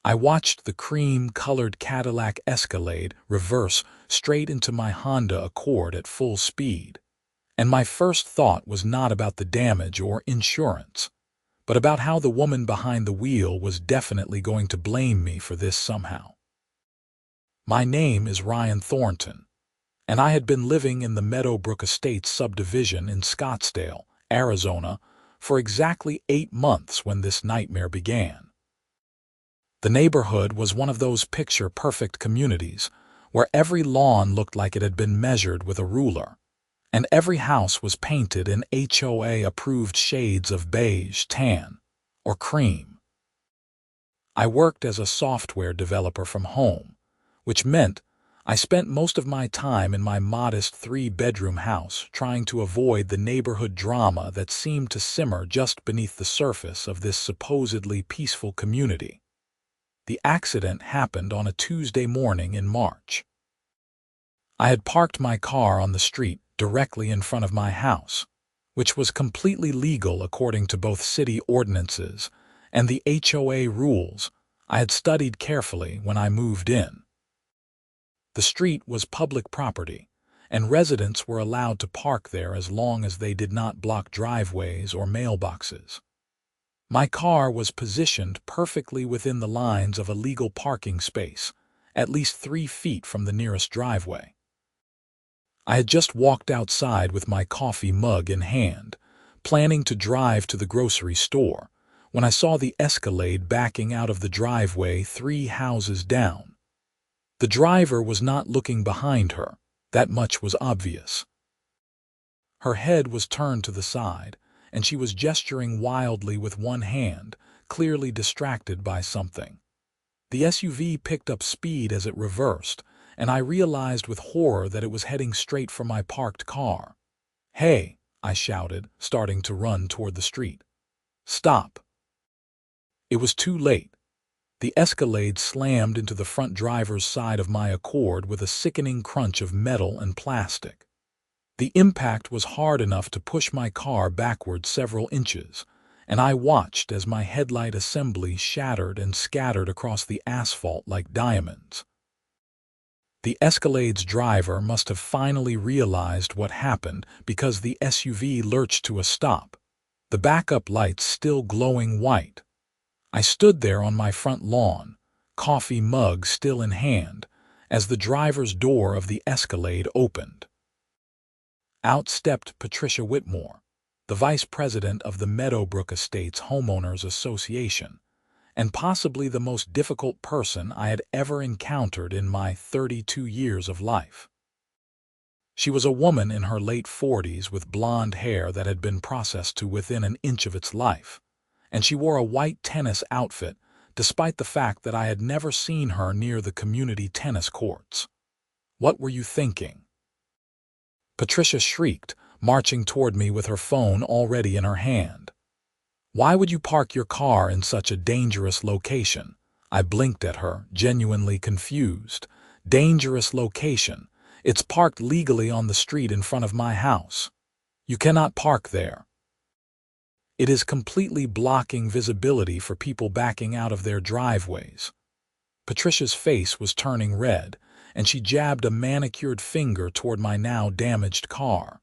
I watched the cream-colored Cadillac Escalade reverse straight into my Honda Accord at full speed. And my first thought was not about the damage or insurance, but about how the woman behind the wheel was definitely going to blame me for this somehow. My name is Ryan Thornton, and I had been living in the Meadowbrook Estates subdivision in Scottsdale, Arizona, for exactly 8 months when this nightmare began. The neighborhood was one of those picture-perfect communities where every lawn looked like it had been measured with a ruler, and every house was painted in HOA-approved shades of beige, tan, or cream. I worked as a software developer from home, which meant I spent most of my time in my modest 3-bedroom house trying to avoid the neighborhood drama that seemed to simmer just beneath the surface of this supposedly peaceful community. The accident happened on a Tuesday morning in March. I had parked my car on the street directly in front of my house, which was completely legal according to both city ordinances and the HOA rules I had studied carefully when I moved in. The street was public property, and residents were allowed to park there as long as they did not block driveways or mailboxes. My car was positioned perfectly within the lines of a legal parking space, at least 3 feet from the nearest driveway. I had just walked outside with my coffee mug in hand, planning to drive to the grocery store, when I saw the Escalade backing out of the driveway 3 houses down. The driver was not looking behind her, that much was obvious. Her head was turned to the side, and she was gesturing wildly with one hand, clearly distracted by something. The SUV picked up speed as it reversed, and I realized with horror that it was heading straight for my parked car. "Hey!" I shouted, starting to run toward the street. "Stop!" It was too late. The Escalade slammed into the front driver's side of my Accord with a sickening crunch of metal and plastic. The impact was hard enough to push my car backward several inches, and I watched as my headlight assembly shattered and scattered across the asphalt like diamonds. The Escalade's driver must have finally realized what happened because the SUV lurched to a stop, the backup lights still glowing white. I stood there on my front lawn, coffee mug still in hand, as the driver's door of the Escalade opened. Out stepped Patricia Whitmore, the vice president of the Meadowbrook Estates Homeowners Association, and possibly the most difficult person I had ever encountered in my 32 years of life. She was a woman in her late 40s with blonde hair that had been processed to within an inch of its life, and she wore a white tennis outfit despite the fact that I had never seen her near the community tennis courts. "What were you thinking?" Patricia shrieked, marching toward me with her phone already in her hand. "Why would you park your car in such a dangerous location?" I blinked at her, genuinely confused. "Dangerous location? It's parked legally on the street in front of my house. You cannot park there. It is completely blocking visibility for people backing out of their driveways." Patricia's face was turning red, and she jabbed a manicured finger toward my now damaged car.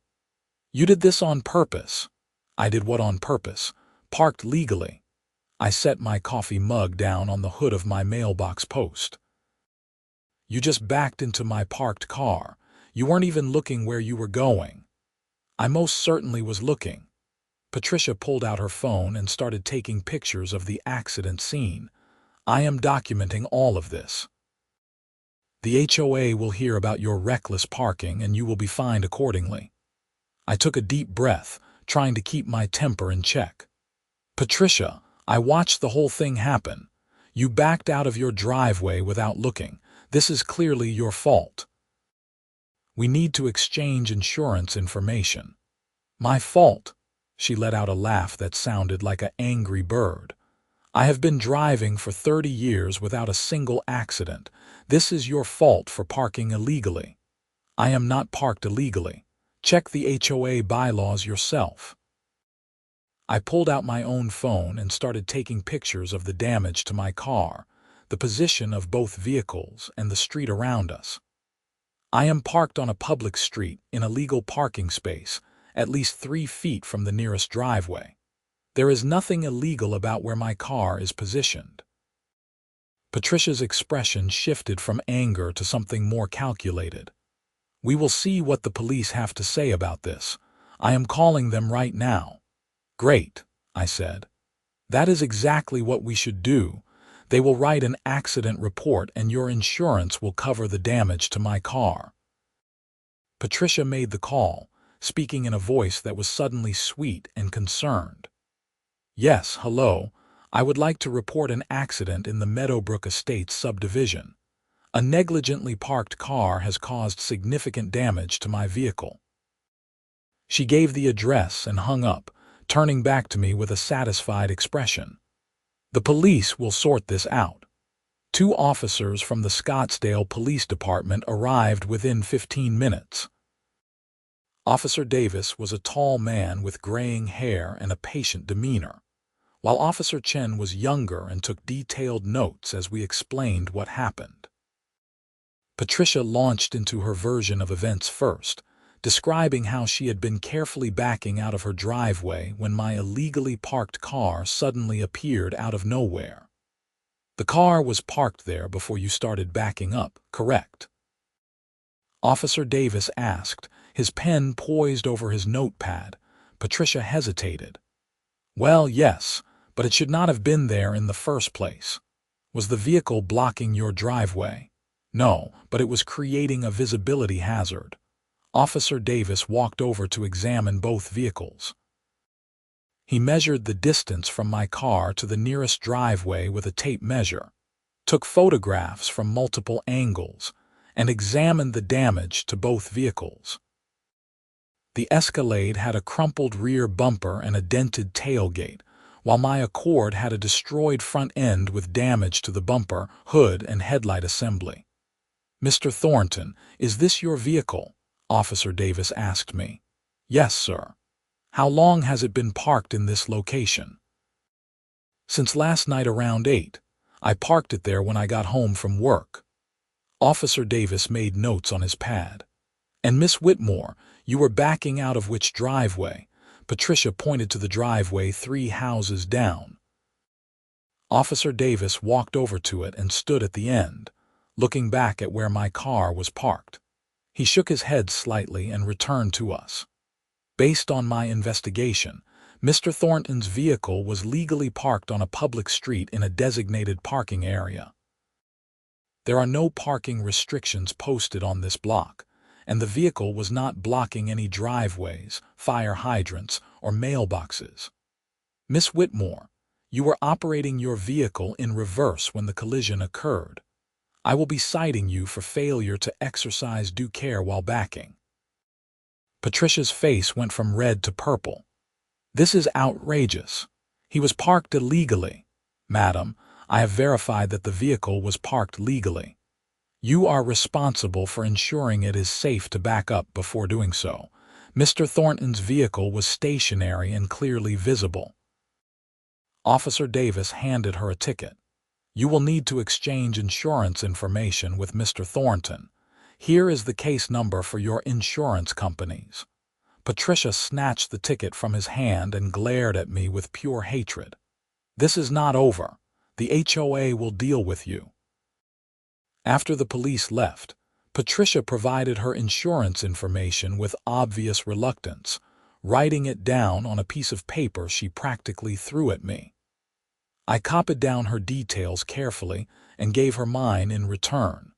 "You did this on purpose." "I did what on purpose?" "Parked legally." I set my coffee mug down on the hood of my mailbox post. "You just backed into my parked car. You weren't even looking where you were going." "I most certainly was looking." Patricia pulled out her phone and started taking pictures of the accident scene. "I am documenting all of this. The HOA will hear about your reckless parking and you will be fined accordingly." I took a deep breath, trying to keep my temper in check. "Patricia, I watched the whole thing happen. You backed out of your driveway without looking. This is clearly your fault. We need to exchange insurance information." "My fault?" She let out a laugh that sounded like an angry bird. "I have been driving for 30 years without a single accident. This is your fault for parking illegally." "I am not parked illegally. Check the HOA bylaws yourself." I pulled out my own phone and started taking pictures of the damage to my car, the position of both vehicles, and the street around us. I am parked on a public street in a legal parking space, at least 3 feet from the nearest driveway. There is nothing illegal about where my car is positioned. Patricia's expression shifted from anger to something more calculated. We will see what the police have to say about this. I am calling them right now. Great, I said. That is exactly what we should do. They will write an accident report and your insurance will cover the damage to my car. Patricia made the call, speaking in a voice that was suddenly sweet and concerned. Yes, hello. I would like to report an accident in the Meadowbrook Estates subdivision. A negligently parked car has caused significant damage to my vehicle. She gave the address and hung up, turning back to me with a satisfied expression. The police will sort this out. 2 officers from the Scottsdale Police Department arrived within 15 minutes. Officer Davis was a tall man with graying hair and a patient demeanor, while Officer Chen was younger and took detailed notes as we explained what happened. Patricia launched into her version of events first, describing how she had been carefully backing out of her driveway when my illegally parked car suddenly appeared out of nowhere. The car was parked there before you started backing up, correct? Officer Davis asked, his pen poised over his notepad. Patricia hesitated. Well, yes, but it should not have been there in the first place. Was the vehicle blocking your driveway? No, but it was creating a visibility hazard. Officer Davis walked over to examine both vehicles. He measured the distance from my car to the nearest driveway with a tape measure, took photographs from multiple angles, and examined the damage to both vehicles. The Escalade had a crumpled rear bumper and a dented tailgate, while my Accord had a destroyed front end with damage to the bumper, hood, and headlight assembly. Mr. Thornton, is this your vehicle? Officer Davis asked me. Yes, sir. How long has it been parked in this location? Since last night around 8. I parked it there when I got home from work. Officer Davis made notes on his pad. And Miss Whitmore, you were backing out of which driveway? Patricia pointed to the driveway 3 houses down. Officer Davis walked over to it and stood at the end, looking back at where my car was parked. He shook his head slightly and returned to us. Based on my investigation, Mr. Thornton's vehicle was legally parked on a public street in a designated parking area. There are no parking restrictions posted on this block, and the vehicle was not blocking any driveways, fire hydrants, or mailboxes. Miss Whitmore, you were operating your vehicle in reverse when the collision occurred. I will be citing you for failure to exercise due care while backing. Patricia's face went from red to purple. This is outrageous. He was parked illegally. Madam, I have verified that the vehicle was parked legally. You are responsible for ensuring it is safe to back up before doing so. Mr. Thornton's vehicle was stationary and clearly visible. Officer Davis handed her a ticket. You will need to exchange insurance information with Mr. Thornton. Here is the case number for your insurance companies. Patricia snatched the ticket from his hand and glared at me with pure hatred. This is not over. The HOA will deal with you. After the police left, Patricia provided her insurance information with obvious reluctance, writing it down on a piece of paper she practically threw at me. I copied down her details carefully and gave her mine in return.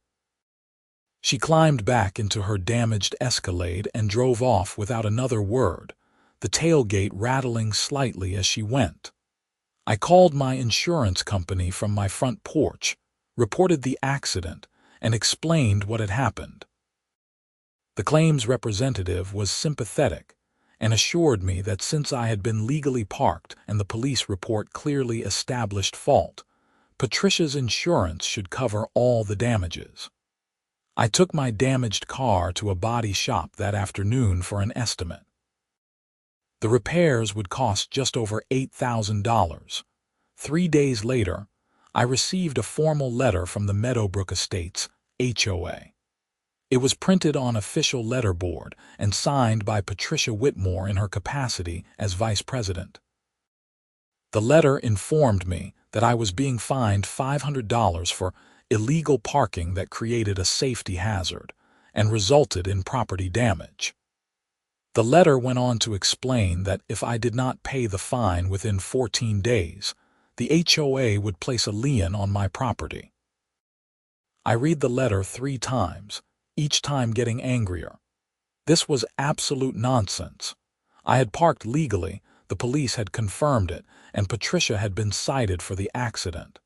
She climbed back into her damaged Escalade and drove off without another word, the tailgate rattling slightly as she went. I called my insurance company from my front porch, reported the accident, and explained what had happened. The claims representative was sympathetic and assured me that since I had been legally parked and the police report clearly established fault, Patricia's insurance should cover all the damages. I took my damaged car to a body shop that afternoon for an estimate. The repairs would cost just over $8,000. 3 days later, I received a formal letter from the Meadowbrook Estates, HOA. It was printed on official letterboard and signed by Patricia Whitmore in her capacity as vice president. The letter informed me that I was being fined $500 for illegal parking that created a safety hazard and resulted in property damage. The letter went on to explain that if I did not pay the fine within 14 days, the HOA would place a lien on my property. I read the letter 3 times, each time getting angrier. This was absolute nonsense. I had parked legally, the police had confirmed it, and Patricia had been cited for the accident.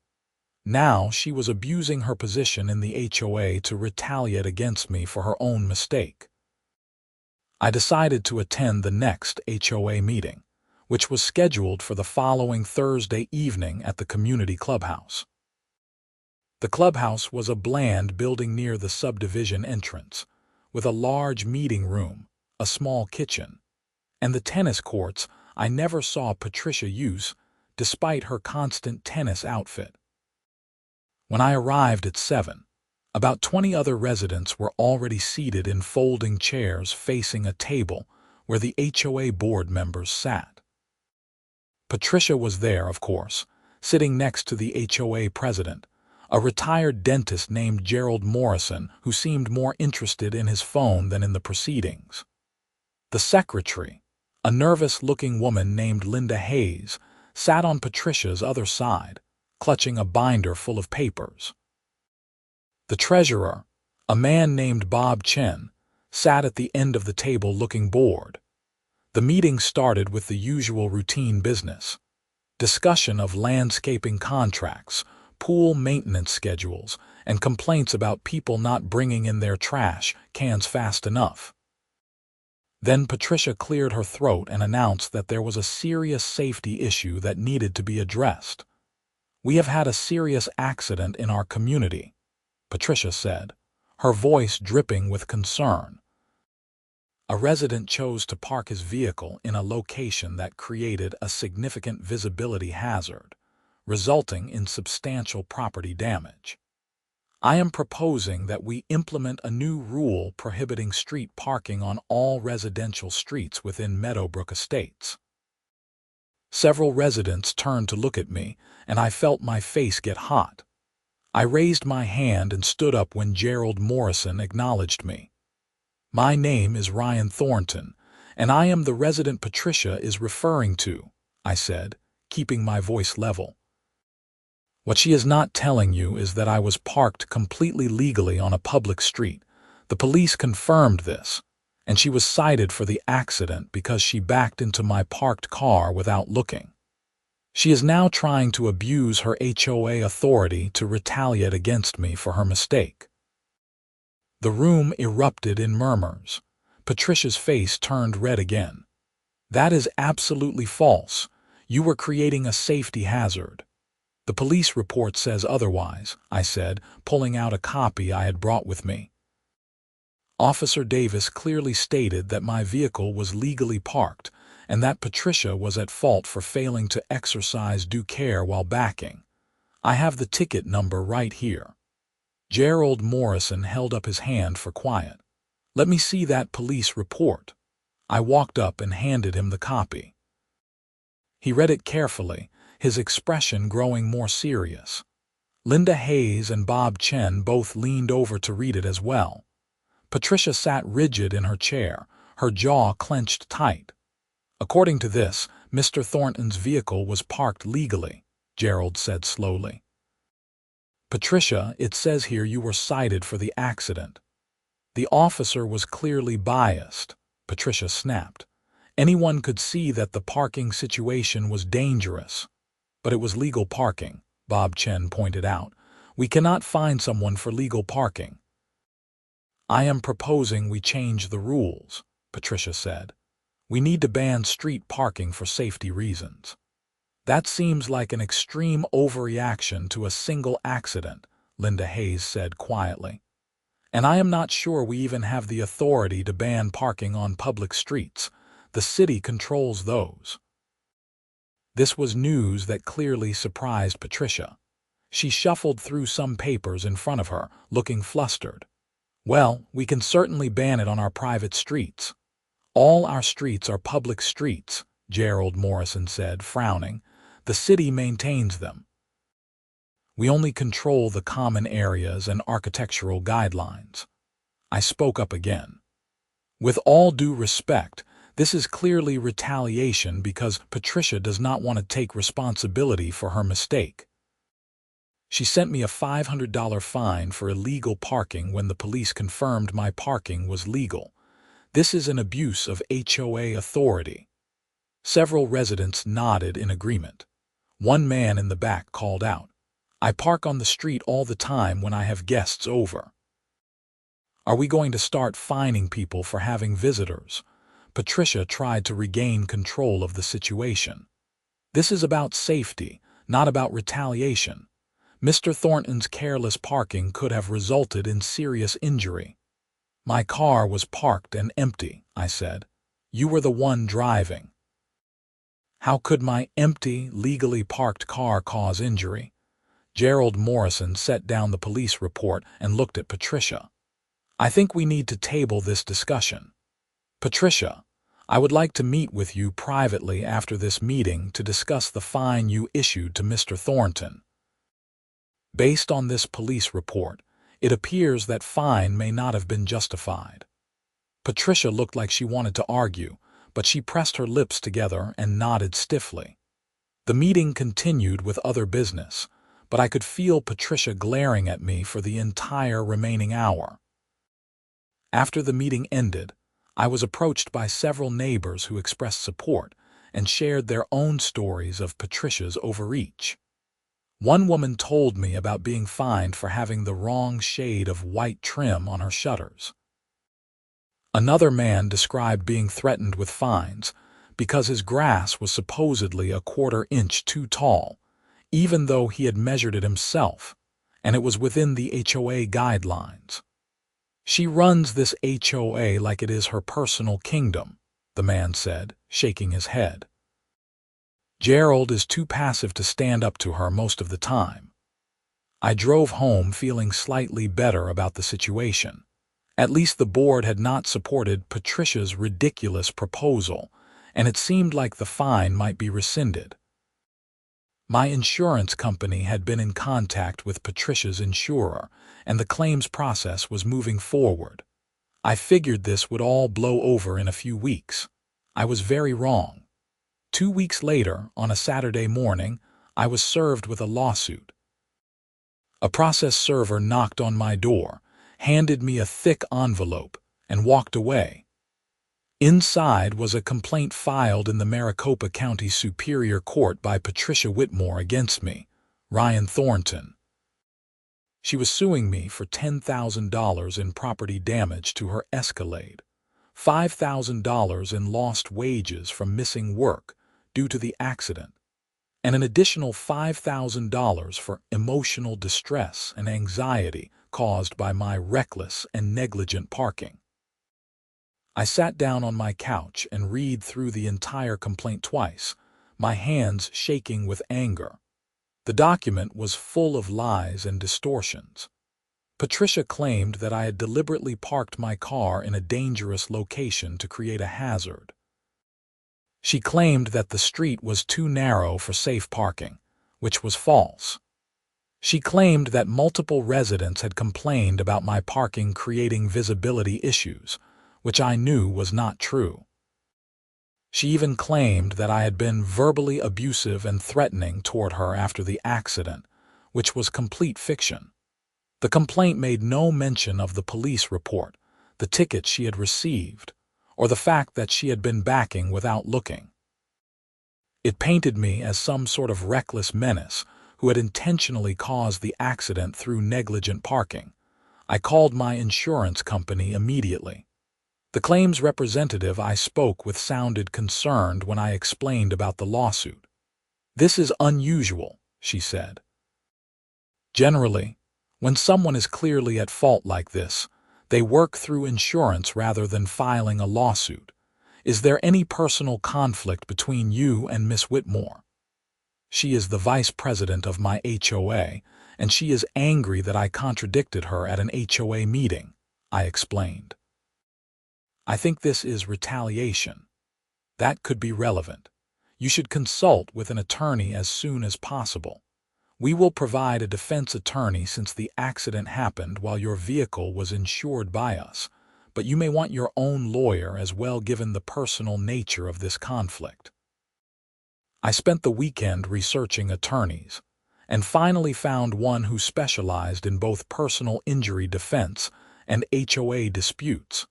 Now she was abusing her position in the HOA to retaliate against me for her own mistake. I decided to attend the next HOA meeting, which was scheduled for the following Thursday evening at the community clubhouse. The clubhouse was a bland building near the subdivision entrance, with a large meeting room, a small kitchen, and the tennis courts I never saw Patricia use, despite her constant tennis outfit. When I arrived at 7, about 20 other residents were already seated in folding chairs facing a table where the HOA board members sat. Patricia was there, of course, sitting next to the HOA president, a retired dentist named Gerald Morrison who seemed more interested in his phone than in the proceedings. The secretary, a nervous-looking woman named Linda Hayes, sat on Patricia's other side, clutching a binder full of papers. The treasurer, a man named Bob Chen, sat at the end of the table looking bored. The meeting started with the usual routine business: discussion of landscaping contracts, pool maintenance schedules, and complaints about people not bringing in their trash cans fast enough. Then Patricia cleared her throat and announced that there was a serious safety issue that needed to be addressed. "We have had a serious accident in our community," Patricia said, her voice dripping with concern. A resident chose to park his vehicle in a location that created a significant visibility hazard, resulting in substantial property damage. I am proposing that we implement a new rule prohibiting street parking on all residential streets within Meadowbrook Estates. Several residents turned to look at me, and I felt my face get hot. I raised my hand and stood up when Gerald Morrison acknowledged me. "My name is Ryan Thornton, and I am the resident Patricia is referring to," I said, keeping my voice level. "What she is not telling you is that I was parked completely legally on a public street. The police confirmed this, and she was cited for the accident because she backed into my parked car without looking. She is now trying to abuse her HOA authority to retaliate against me for her mistake." The room erupted in murmurs. Patricia's face turned red again. "That is absolutely false. You were creating a safety hazard." "The police report says otherwise," I said, pulling out a copy I had brought with me. Officer Davis clearly stated that my vehicle was legally parked and that Patricia was at fault for failing to exercise due care while backing. "I have the ticket number right here." Gerald Morrison held up his hand for quiet. "Let me see that police report." I walked up and handed him the copy. He read it carefully, his expression growing more serious. Linda Hayes and Bob Chen both leaned over to read it as well. Patricia sat rigid in her chair, her jaw clenched tight. "According to this, Mr. Thornton's vehicle was parked legally," Gerald said slowly. "Patricia, it says here you were cited for the accident." "The officer was clearly biased," Patricia snapped. "Anyone could see that the parking situation was dangerous." "But it was legal parking," Bob Chen pointed out. "We cannot fine someone for legal parking." "I am proposing we change the rules," Patricia said. "We need to ban street parking for safety reasons." "That seems like an extreme overreaction to a single accident," Linda Hayes said quietly. "And I am not sure we even have the authority to ban parking on public streets. The city controls those." This was news that clearly surprised Patricia. She shuffled through some papers in front of her, looking flustered. "Well, we can certainly ban it on our private streets." "All our streets are public streets," Gerald Morrison said, frowning. "The city maintains them. We only control the common areas and architectural guidelines." I spoke up again. "With all due respect, this is clearly retaliation because Patricia does not want to take responsibility for her mistake. She sent me a $500 fine for illegal parking when the police confirmed my parking was legal. This is an abuse of HOA authority." Several residents nodded in agreement. One man in the back called out, "I park on the street all the time when I have guests over." "Are we going to start fining people for having visitors?" Patricia tried to regain control of the situation. "This is about safety, not about retaliation. Mr. Thornton's careless parking could have resulted in serious injury." "My car was parked and empty," I said. "You were the one driving." "How could my empty, legally parked car cause injury?" Gerald Morrison set down the police report and looked at Patricia. "I think we need to table this discussion. Patricia, I would like to meet with you privately after this meeting to discuss the fine you issued to Mr. Thornton. Based on this police report, it appears that fine may not have been justified." Patricia looked like she wanted to argue, but she pressed her lips together and nodded stiffly. The meeting continued with other business, but I could feel Patricia glaring at me for the entire remaining hour. After the meeting ended, I was approached by several neighbors who expressed support and shared their own stories of Patricia's overreach. One woman told me about being fined for having the wrong shade of white trim on her shutters. Another man described being threatened with fines because his grass was supposedly a quarter-inch too tall, even though he had measured it himself, and it was within the HOA guidelines. "She runs this HOA like it is her personal kingdom," the man said, shaking his head. "Gerald is too passive to stand up to her most of the time." I drove home feeling slightly better about the situation. At least the board had not supported Patricia's ridiculous proposal, and it seemed like the fine might be rescinded. My insurance company had been in contact with Patricia's insurer, and the claims process was moving forward. I figured this would all blow over in a few weeks. I was very wrong. 2 weeks later, on a Saturday morning, I was served with a lawsuit. A process server knocked on my door, handed me a thick envelope, and walked away. Inside was a complaint filed in the Maricopa County Superior Court by Patricia Whitmore against me, Ryan Thornton. She was suing me for $10,000 in property damage to her Escalade, $5,000 in lost wages from missing work due to the accident, and an additional $5,000 for emotional distress and anxiety caused by my reckless and negligent parking. I sat down on my couch and read through the entire complaint twice, my hands shaking with anger. The document was full of lies and distortions. Patricia claimed that I had deliberately parked my car in a dangerous location to create a hazard. She claimed that the street was too narrow for safe parking, which was false. She claimed that multiple residents had complained about my parking creating visibility issues, which I knew was not true. She even claimed that I had been verbally abusive and threatening toward her after the accident, which was complete fiction. The complaint made no mention of the police report, the ticket she had received, or the fact that she had been backing without looking. It painted me as some sort of reckless menace who had intentionally caused the accident through negligent parking. I called my insurance company immediately. The claims representative I spoke with sounded concerned when I explained about the lawsuit. "This is unusual," she said. "Generally, when someone is clearly at fault like this, they work through insurance rather than filing a lawsuit. Is there any personal conflict between you and Miss Whitmore? She is the vice president of my HOA, and she is angry that I contradicted her at an HOA meeting," I explained. "I think this is retaliation. That could be relevant. You should consult with an attorney as soon as possible. We will provide a defense attorney since the accident happened while your vehicle was insured by us, but you may want your own lawyer as well given the personal nature of this conflict." I spent the weekend researching attorneys, and finally found one who specialized in both personal injury defense and HOA disputes.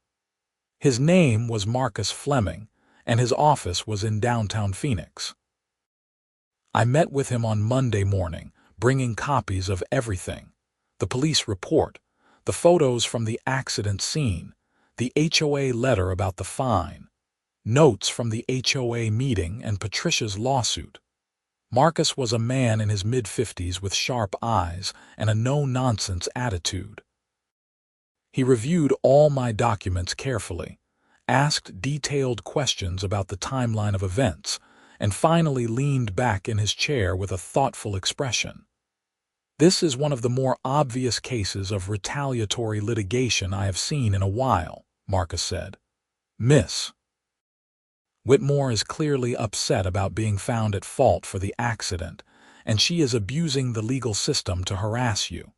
His name was Marcus Fleming, and his office was in downtown Phoenix. I met with him on Monday morning, bringing copies of everything: the police report, the photos from the accident scene, the HOA letter about the fine, notes from the HOA meeting, and Patricia's lawsuit. Marcus was a man in his mid-50s with sharp eyes and a no-nonsense attitude. He reviewed all my documents carefully, asked detailed questions about the timeline of events, and finally leaned back in his chair with a thoughtful expression. "This is one of the more obvious cases of retaliatory litigation I have seen in a while," Marcus said. "Miss Whitmore is clearly upset about being found at fault for the accident, and she is abusing the legal system to harass you.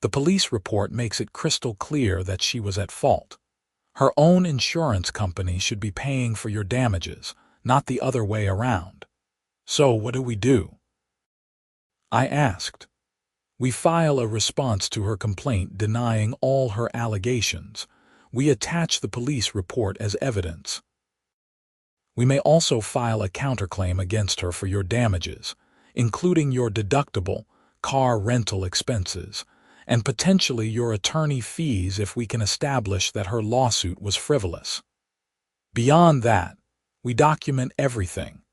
The police report makes it crystal clear that she was at fault. Her own insurance company should be paying for your damages, not the other way around. So what do we do?" I asked. "We file a response to her complaint denying all her allegations. We attach the police report as evidence. We may also file a counterclaim against her for your damages, including your deductible, car rental expenses, and potentially your attorney fees if we can establish that her lawsuit was frivolous. Beyond that, we document everything.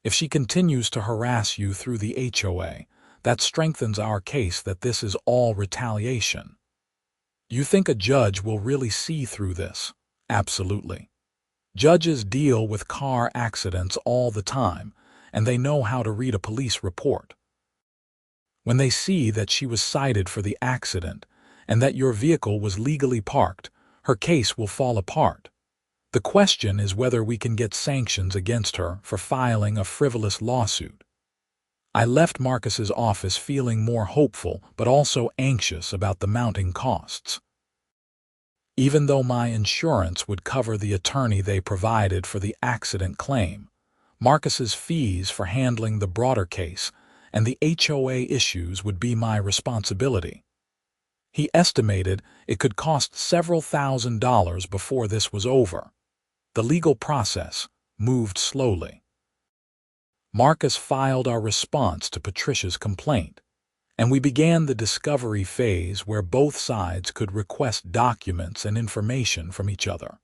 If she continues to harass you through the HOA, that strengthens our case that this is all retaliation. You think a judge will really see through this?" "Absolutely. Judges deal with car accidents all the time, and they know how to read a police report. When they see that she was cited for the accident and that your vehicle was legally parked, her case will fall apart. The question is whether we can get sanctions against her for filing a frivolous lawsuit." I left Marcus's office feeling more hopeful but also anxious about the mounting costs. Even though my insurance would cover the attorney they provided for the accident claim, Marcus's fees for handling the broader case and the HOA issues would be my responsibility. He estimated it could cost several $1,000s before this was over. The legal process moved slowly. Marcus filed our response to Patricia's complaint, and we began the discovery phase where both sides could request documents and information from each other.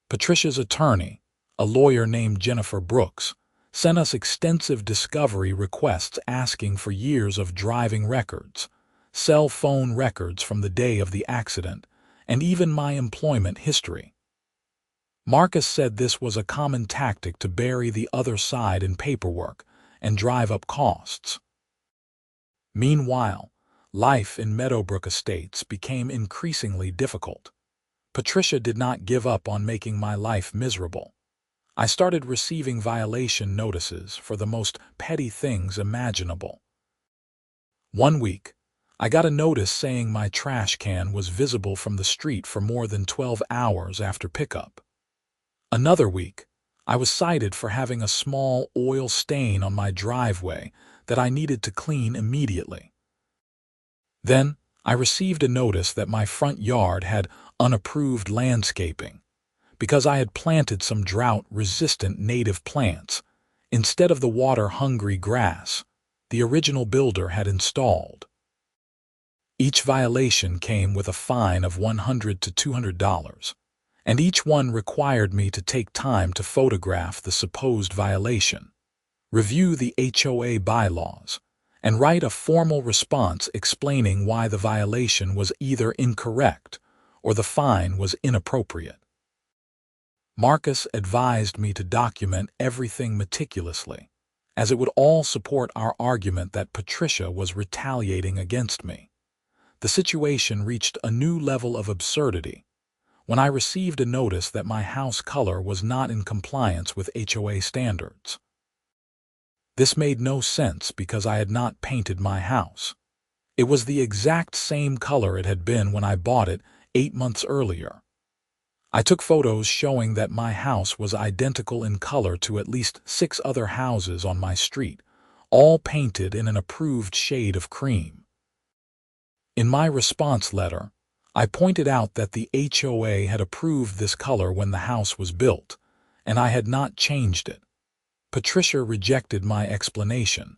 Patricia's attorney, a lawyer named Jennifer Brooks, sent us extensive discovery requests asking for years of driving records, cell phone records from the day of the accident, and even my employment history. Marcus said this was a common tactic to bury the other side in paperwork and drive up costs. Meanwhile, life in Meadowbrook Estates became increasingly difficult. Patricia did not give up on making my life miserable. I started receiving violation notices for the most petty things imaginable. One week, I got a notice saying my trash can was visible from the street for more than 12 hours after pickup. Another week, I was cited for having a small oil stain on my driveway that I needed to clean immediately. Then, I received a notice that my front yard had unapproved landscaping because I had planted some drought-resistant native plants instead of the water-hungry grass the original builder had installed. Each violation came with a fine of $100 to $200, and each one required me to take time to photograph the supposed violation, review the HOA bylaws, and write a formal response explaining why the violation was either incorrect or the fine was inappropriate. Marcus advised me to document everything meticulously, as it would all support our argument that Patricia was retaliating against me. The situation reached a new level of absurdity when I received a notice that my house color was not in compliance with HOA standards. This made no sense because I had not painted my house. It was the exact same color it had been when I bought it 8 months earlier. I took photos showing that my house was identical in color to at least 6 other houses on my street, all painted in an approved shade of cream. In my response letter, I pointed out that the HOA had approved this color when the house was built, and I had not changed it. Patricia rejected my explanation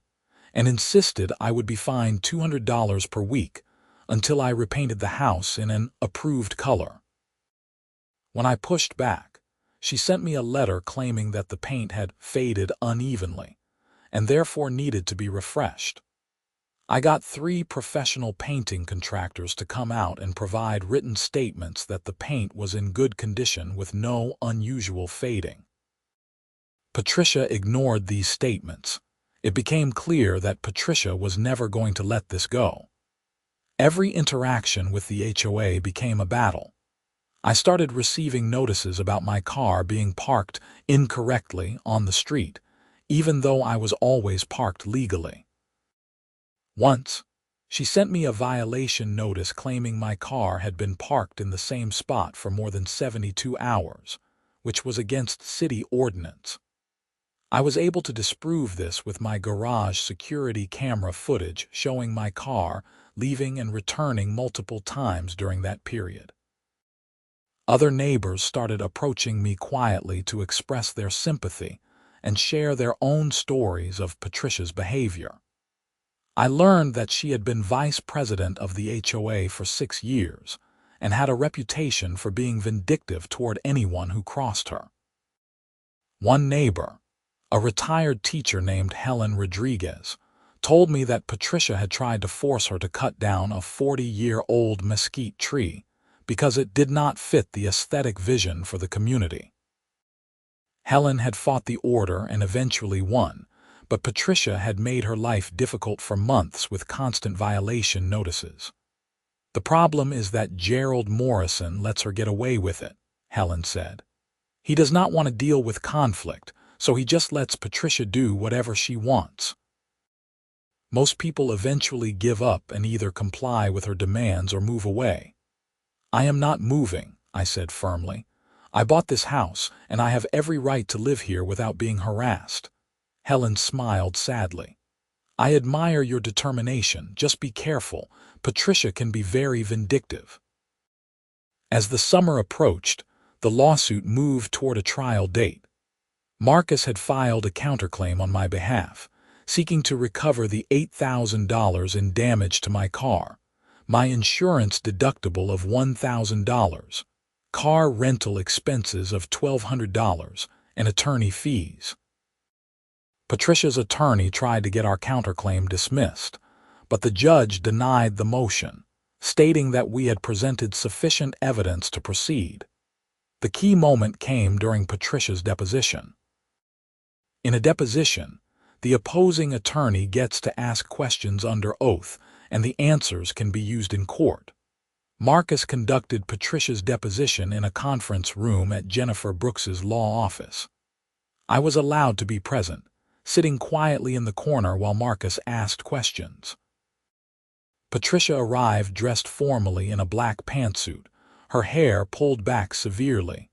and insisted I would be fined $200 per week until I repainted the house in an approved color. When I pushed back, she sent me a letter claiming that the paint had faded unevenly and therefore needed to be refreshed. I got 3 professional painting contractors to come out and provide written statements that the paint was in good condition with no unusual fading. Patricia ignored these statements. It became clear that Patricia was never going to let this go. Every interaction with the HOA became a battle. I started receiving notices about my car being parked incorrectly on the street, even though I was always parked legally. Once, she sent me a violation notice claiming my car had been parked in the same spot for more than 72 hours, which was against city ordinance. I was able to disprove this with my garage security camera footage showing my car leaving and returning multiple times during that period. Other neighbors started approaching me quietly to express their sympathy and share their own stories of Patricia's behavior. I learned that she had been vice president of the HOA for 6 years and had a reputation for being vindictive toward anyone who crossed her. One neighbor, a retired teacher named Helen Rodriguez, told me that Patricia had tried to force her to cut down a 40-year-old mesquite tree because it did not fit the aesthetic vision for the community. Helen had fought the order and eventually won, but Patricia had made her life difficult for months with constant violation notices. "The problem is that Gerald Morrison lets her get away with it," Helen said. "He does not want to deal with conflict, so he just lets Patricia do whatever she wants." Most people eventually give up and either comply with her demands or move away. "I am not moving," I said firmly. "I bought this house, and I have every right to live here without being harassed." Helen smiled sadly. "I admire your determination. Just be careful. Patricia can be very vindictive." As the summer approached, the lawsuit moved toward a trial date. Marcus had filed a counterclaim on my behalf, seeking to recover the $8,000 in damage to my car, my insurance deductible of $1,000, car rental expenses of $1,200, and attorney fees. Patricia's attorney tried to get our counterclaim dismissed, but the judge denied the motion, stating that we had presented sufficient evidence to proceed. The key moment came during Patricia's deposition. In a deposition, the opposing attorney gets to ask questions under oath, and the answers can be used in court. Marcus conducted Patricia's deposition in a conference room at Jennifer Brooks's law office. I was allowed to be present, sitting quietly in the corner while Marcus asked questions. Patricia arrived dressed formally in a black pantsuit, her hair pulled back severely.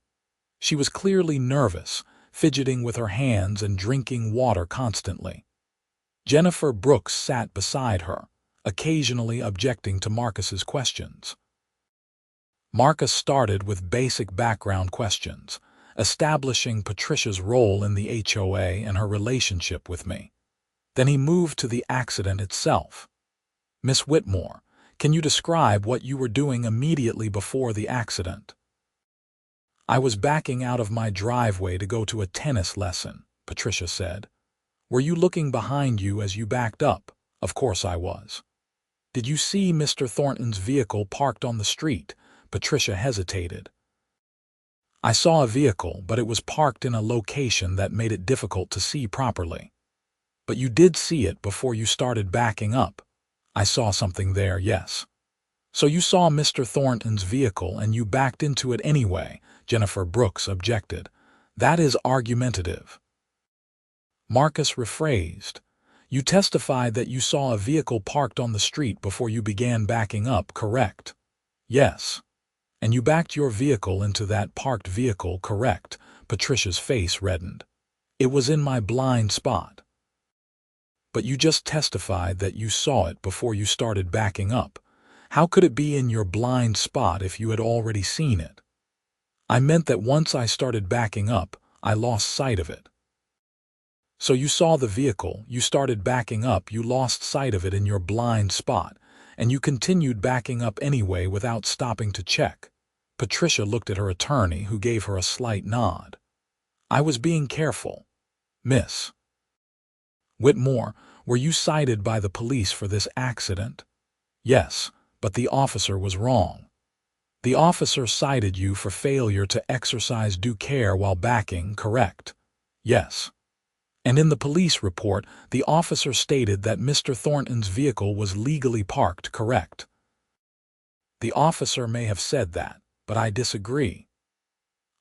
She was clearly nervous, fidgeting with her hands and drinking water constantly. Jennifer Brooks sat beside her, occasionally objecting to Marcus's questions. Marcus started with basic background questions, establishing Patricia's role in the HOA and her relationship with me. Then he moved to the accident itself. "Miss Whitmore, can you describe what you were doing immediately before the accident?" "I was backing out of my driveway to go to a tennis lesson," Patricia said. "Were you looking behind you as you backed up?" "Of course I was." "Did you see Mr. Thornton's vehicle parked on the street?" Patricia hesitated. "I saw a vehicle, but it was parked in a location that made it difficult to see properly." But you did see it before you started backing up. I saw something there, yes. So you saw Mr. Thornton's vehicle and you backed into it anyway, Jennifer Brooks objected. That is argumentative. Marcus rephrased. You testified that you saw a vehicle parked on the street before you began backing up, correct? Yes. And you backed your vehicle into that parked vehicle, correct? Patricia's face reddened. It was in my blind spot. But you just testified that you saw it before you started backing up. How could it be in your blind spot if you had already seen it? I meant that once I started backing up, I lost sight of it. So you saw the vehicle, you started backing up, you lost sight of it in your blind spot, and you continued backing up anyway without stopping to check. Patricia looked at her attorney, who gave her a slight nod. I was being careful. Miss Whitmore, were you cited by the police for this accident? Yes, but the officer was wrong. The officer cited you for failure to exercise due care while backing, correct? Yes. And in the police report, the officer stated that Mr. Thornton's vehicle was legally parked, correct? The officer may have said that, but I disagree.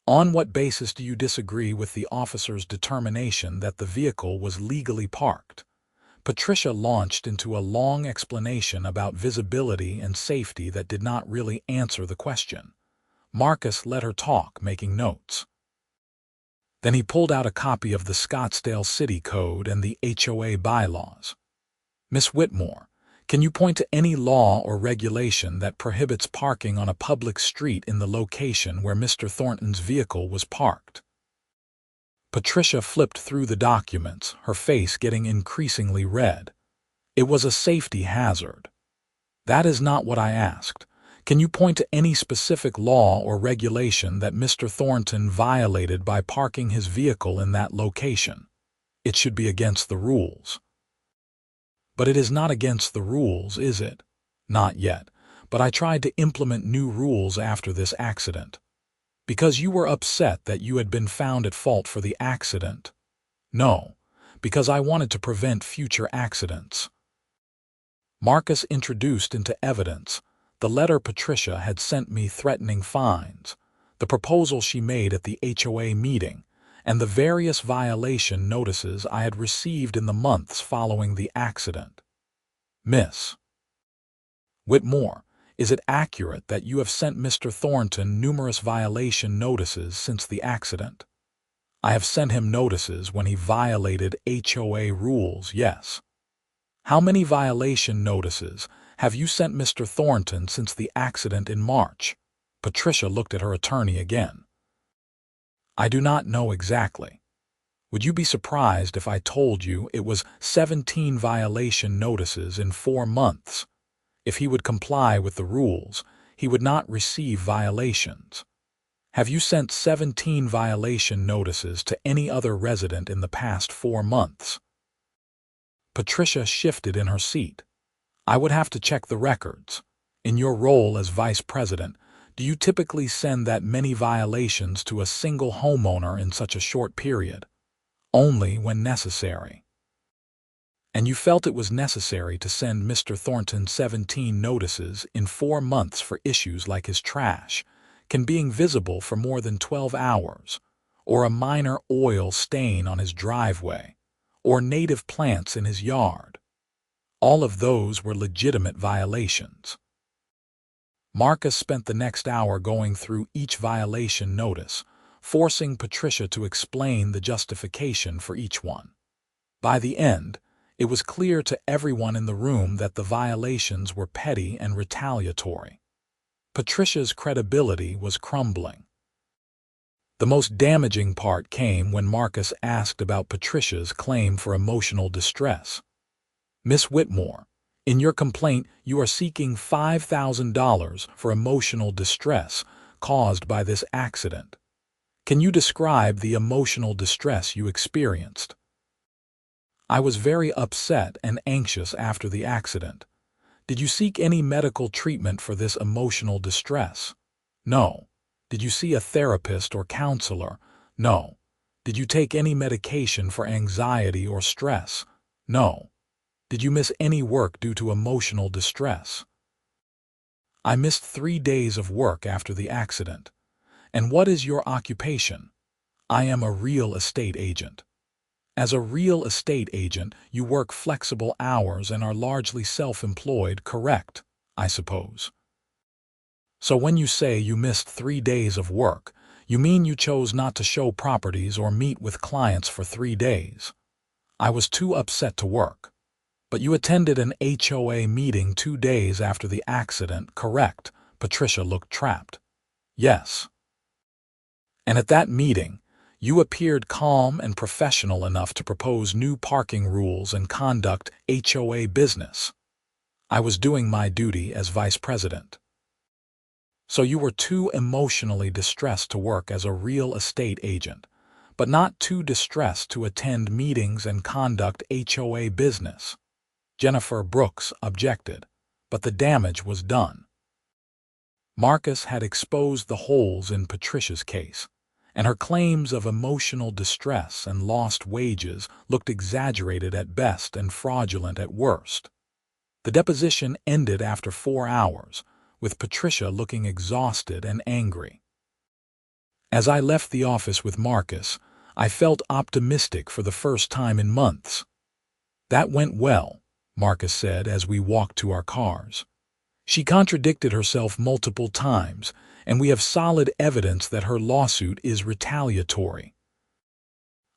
On what basis do you disagree with the officer's determination that the vehicle was legally parked? Patricia launched into a long explanation about visibility and safety that did not really answer the question. Marcus let her talk, making notes. Then he pulled out a copy of the Scottsdale City Code and the HOA bylaws. Miss Whitmore, can you point to any law or regulation that prohibits parking on a public street in the location where Mr. Thornton's vehicle was parked? Patricia flipped through the documents, her face getting increasingly red. It was a safety hazard. That is not what I asked. Can you point to any specific law or regulation that Mr. Thornton violated by parking his vehicle in that location? It should be against the rules. But it is not against the rules, is it? Not yet, but I tried to implement new rules after this accident. Because you were upset that you had been found at fault for the accident? No, because I wanted to prevent future accidents. Marcus introduced into evidence the letter Patricia had sent me threatening fines, the proposal she made at the HOA meeting, and the various violation notices I had received in the months following the accident. Miss Whitmore, is it accurate that you have sent Mr. Thornton numerous violation notices since the accident? I have sent him notices when he violated HOA rules, yes. How many violation notices have you sent Mr. Thornton since the accident in March? Patricia looked at her attorney again. I do not know exactly. Would you be surprised if I told you it was 17 violation notices in 4 months? If he would comply with the rules, he would not receive violations. Have you sent 17 violation notices to any other resident in the past 4 months? Patricia shifted in her seat. I would have to check the records. In your role as vice president, do you typically send that many violations to a single homeowner in such a short period? Only when necessary. And you felt it was necessary to send Mr. Thornton 17 notices in 4 months for issues like his trash, can being visible for more than 12 hours, or a minor oil stain on his driveway, or native plants in his yard. All of those were legitimate violations. Marcus spent the next hour going through each violation notice, forcing Patricia to explain the justification for each one. By the end, it was clear to everyone in the room that the violations were petty and retaliatory. Patricia's credibility was crumbling. The most damaging part came when Marcus asked about Patricia's claim for emotional distress. Miss Whitmore, in your complaint, you are seeking $5,000 for emotional distress caused by this accident. Can you describe the emotional distress you experienced? I was very upset and anxious after the accident. Did you seek any medical treatment for this emotional distress? No. Did you see a therapist or counselor? No. Did you take any medication for anxiety or stress? No. Did you miss any work due to emotional distress? I missed 3 days of work after the accident. And what is your occupation? I am a real estate agent. As a real estate agent, you work flexible hours and are largely self-employed, correct, I suppose. So when you say you missed 3 days of work, you mean you chose not to show properties or meet with clients for 3 days. I was too upset to work. But you attended an HOA meeting 2 days after the accident, correct? Patricia looked trapped. Yes. And at that meeting, you appeared calm and professional enough to propose new parking rules and conduct HOA business. I was doing my duty as vice president. So you were too emotionally distressed to work as a real estate agent, but not too distressed to attend meetings and conduct HOA business. Jennifer Brooks objected, but the damage was done. Marcus had exposed the holes in Patricia's case, and her claims of emotional distress and lost wages looked exaggerated at best and fraudulent at worst. The deposition ended after 4 hours, with Patricia looking exhausted and angry. As I left the office with Marcus, I felt optimistic for the first time in months. That went well, Marcus said as we walked to our cars. She contradicted herself multiple times, and we have solid evidence that her lawsuit is retaliatory.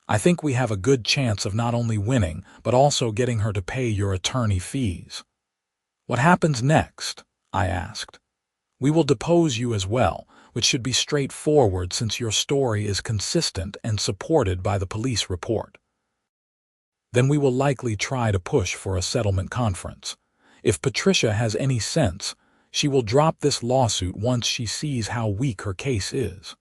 I think we have a good chance of not only winning, but also getting her to pay your attorney fees. What happens next? I asked. We will depose you as well, which should be straightforward since your story is consistent and supported by the police report. Then we will likely try to push for a settlement conference. If Patricia has any sense, she will drop this lawsuit once she sees how weak her case is.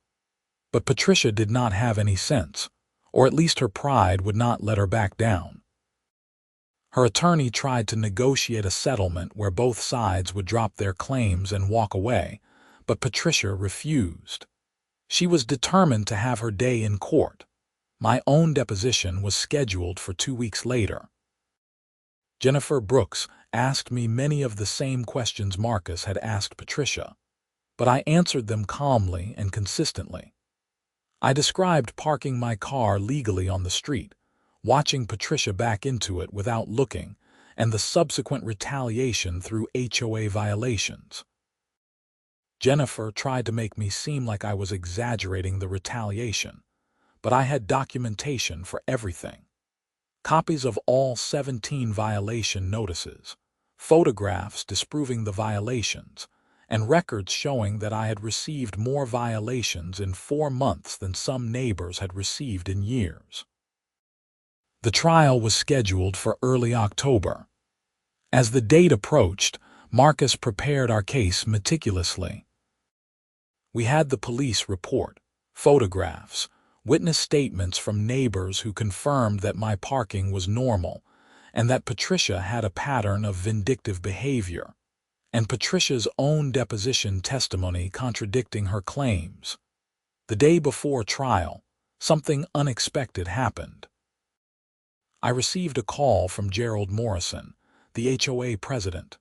But Patricia did not have any sense, or at least her pride would not let her back down. Her attorney tried to negotiate a settlement where both sides would drop their claims and walk away, but Patricia refused. She was determined to have her day in court. My own deposition was scheduled for 2 weeks later. Jennifer Brooks asked me many of the same questions Marcus had asked Patricia, but I answered them calmly and consistently. I described parking my car legally on the street, watching Patricia back into it without looking, and the subsequent retaliation through HOA violations. Jennifer tried to make me seem like I was exaggerating the retaliation, but I had documentation for everything. Copies of all 17 violation notices, photographs disproving the violations, and records showing that I had received more violations in 4 months than some neighbors had received in years. The trial was scheduled for early October. As the date approached, Marcus prepared our case meticulously. We had the police report, photographs, witness statements from neighbors who confirmed that my parking was normal and that Patricia had a pattern of vindictive behavior, and Patricia's own deposition testimony contradicting her claims. The day before trial, something unexpected happened. I received a call from Gerald Morrison, the HOA president.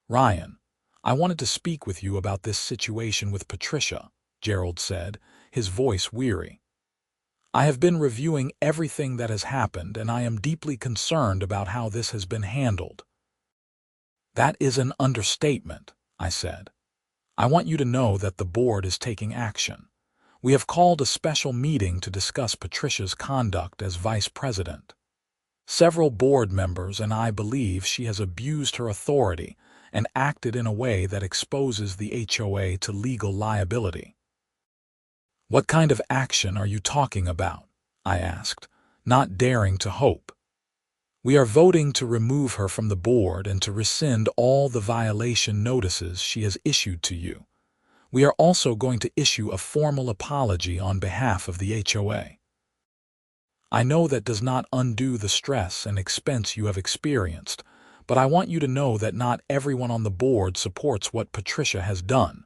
"Ryan, I wanted to speak with you about this situation with Patricia," Gerald said, his voice weary. "I have been reviewing everything that has happened, and I am deeply concerned about how this has been handled." "That is an understatement," I said. "I want you to know that the board is taking action. We have called a special meeting to discuss Patricia's conduct as vice president. Several board members and I believe she has abused her authority and acted in a way that exposes the HOA to legal liability." "What kind of action are you talking about?" I asked, not daring to hope. "We are voting to remove her from the board and to rescind all the violation notices she has issued to you. We are also going to issue a formal apology on behalf of the HOA. I know that does not undo the stress and expense you have experienced, but I want you to know that not everyone on the board supports what Patricia has done."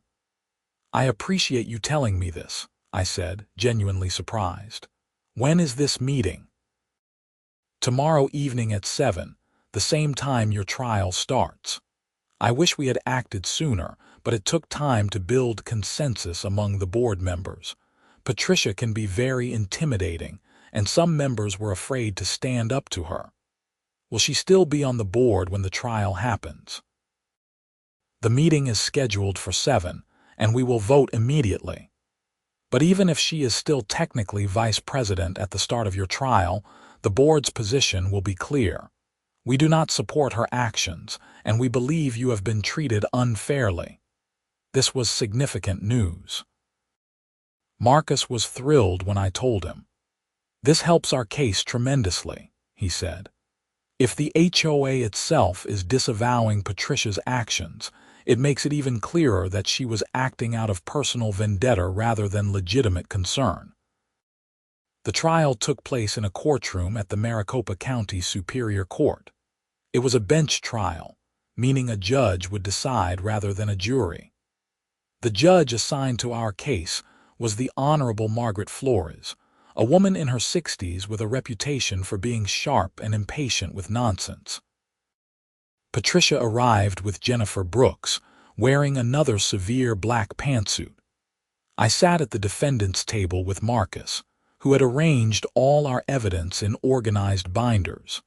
"I appreciate you telling me this," I said, genuinely surprised. "When is this meeting?" Tomorrow evening at 7, the same time your trial starts. I wish we had acted sooner, but it took time to build consensus among the board members. Patricia can be very intimidating, and some members were afraid to stand up to her. Will she still be on the board when the trial happens? The meeting is scheduled for 7, and we will vote immediately. But even if she is still technically vice president at the start of your trial, the board's position will be clear. We do not support her actions, and we believe you have been treated unfairly. This was significant news. Marcus was thrilled when I told him. This helps our case tremendously, he said. If the HOA itself is disavowing Patricia's actions, it makes it even clearer that she was acting out of personal vendetta rather than legitimate concern. The trial took place in a courtroom at the Maricopa County Superior Court. It was a bench trial, meaning a judge would decide rather than a jury. The judge assigned to our case was the Honorable Margaret Flores, a woman in her 60s with a reputation for being sharp and impatient with nonsense. Patricia arrived with Jennifer Brooks, wearing another severe black pantsuit. I sat at the defendant's table with Marcus, who had arranged all our evidence in organized binders.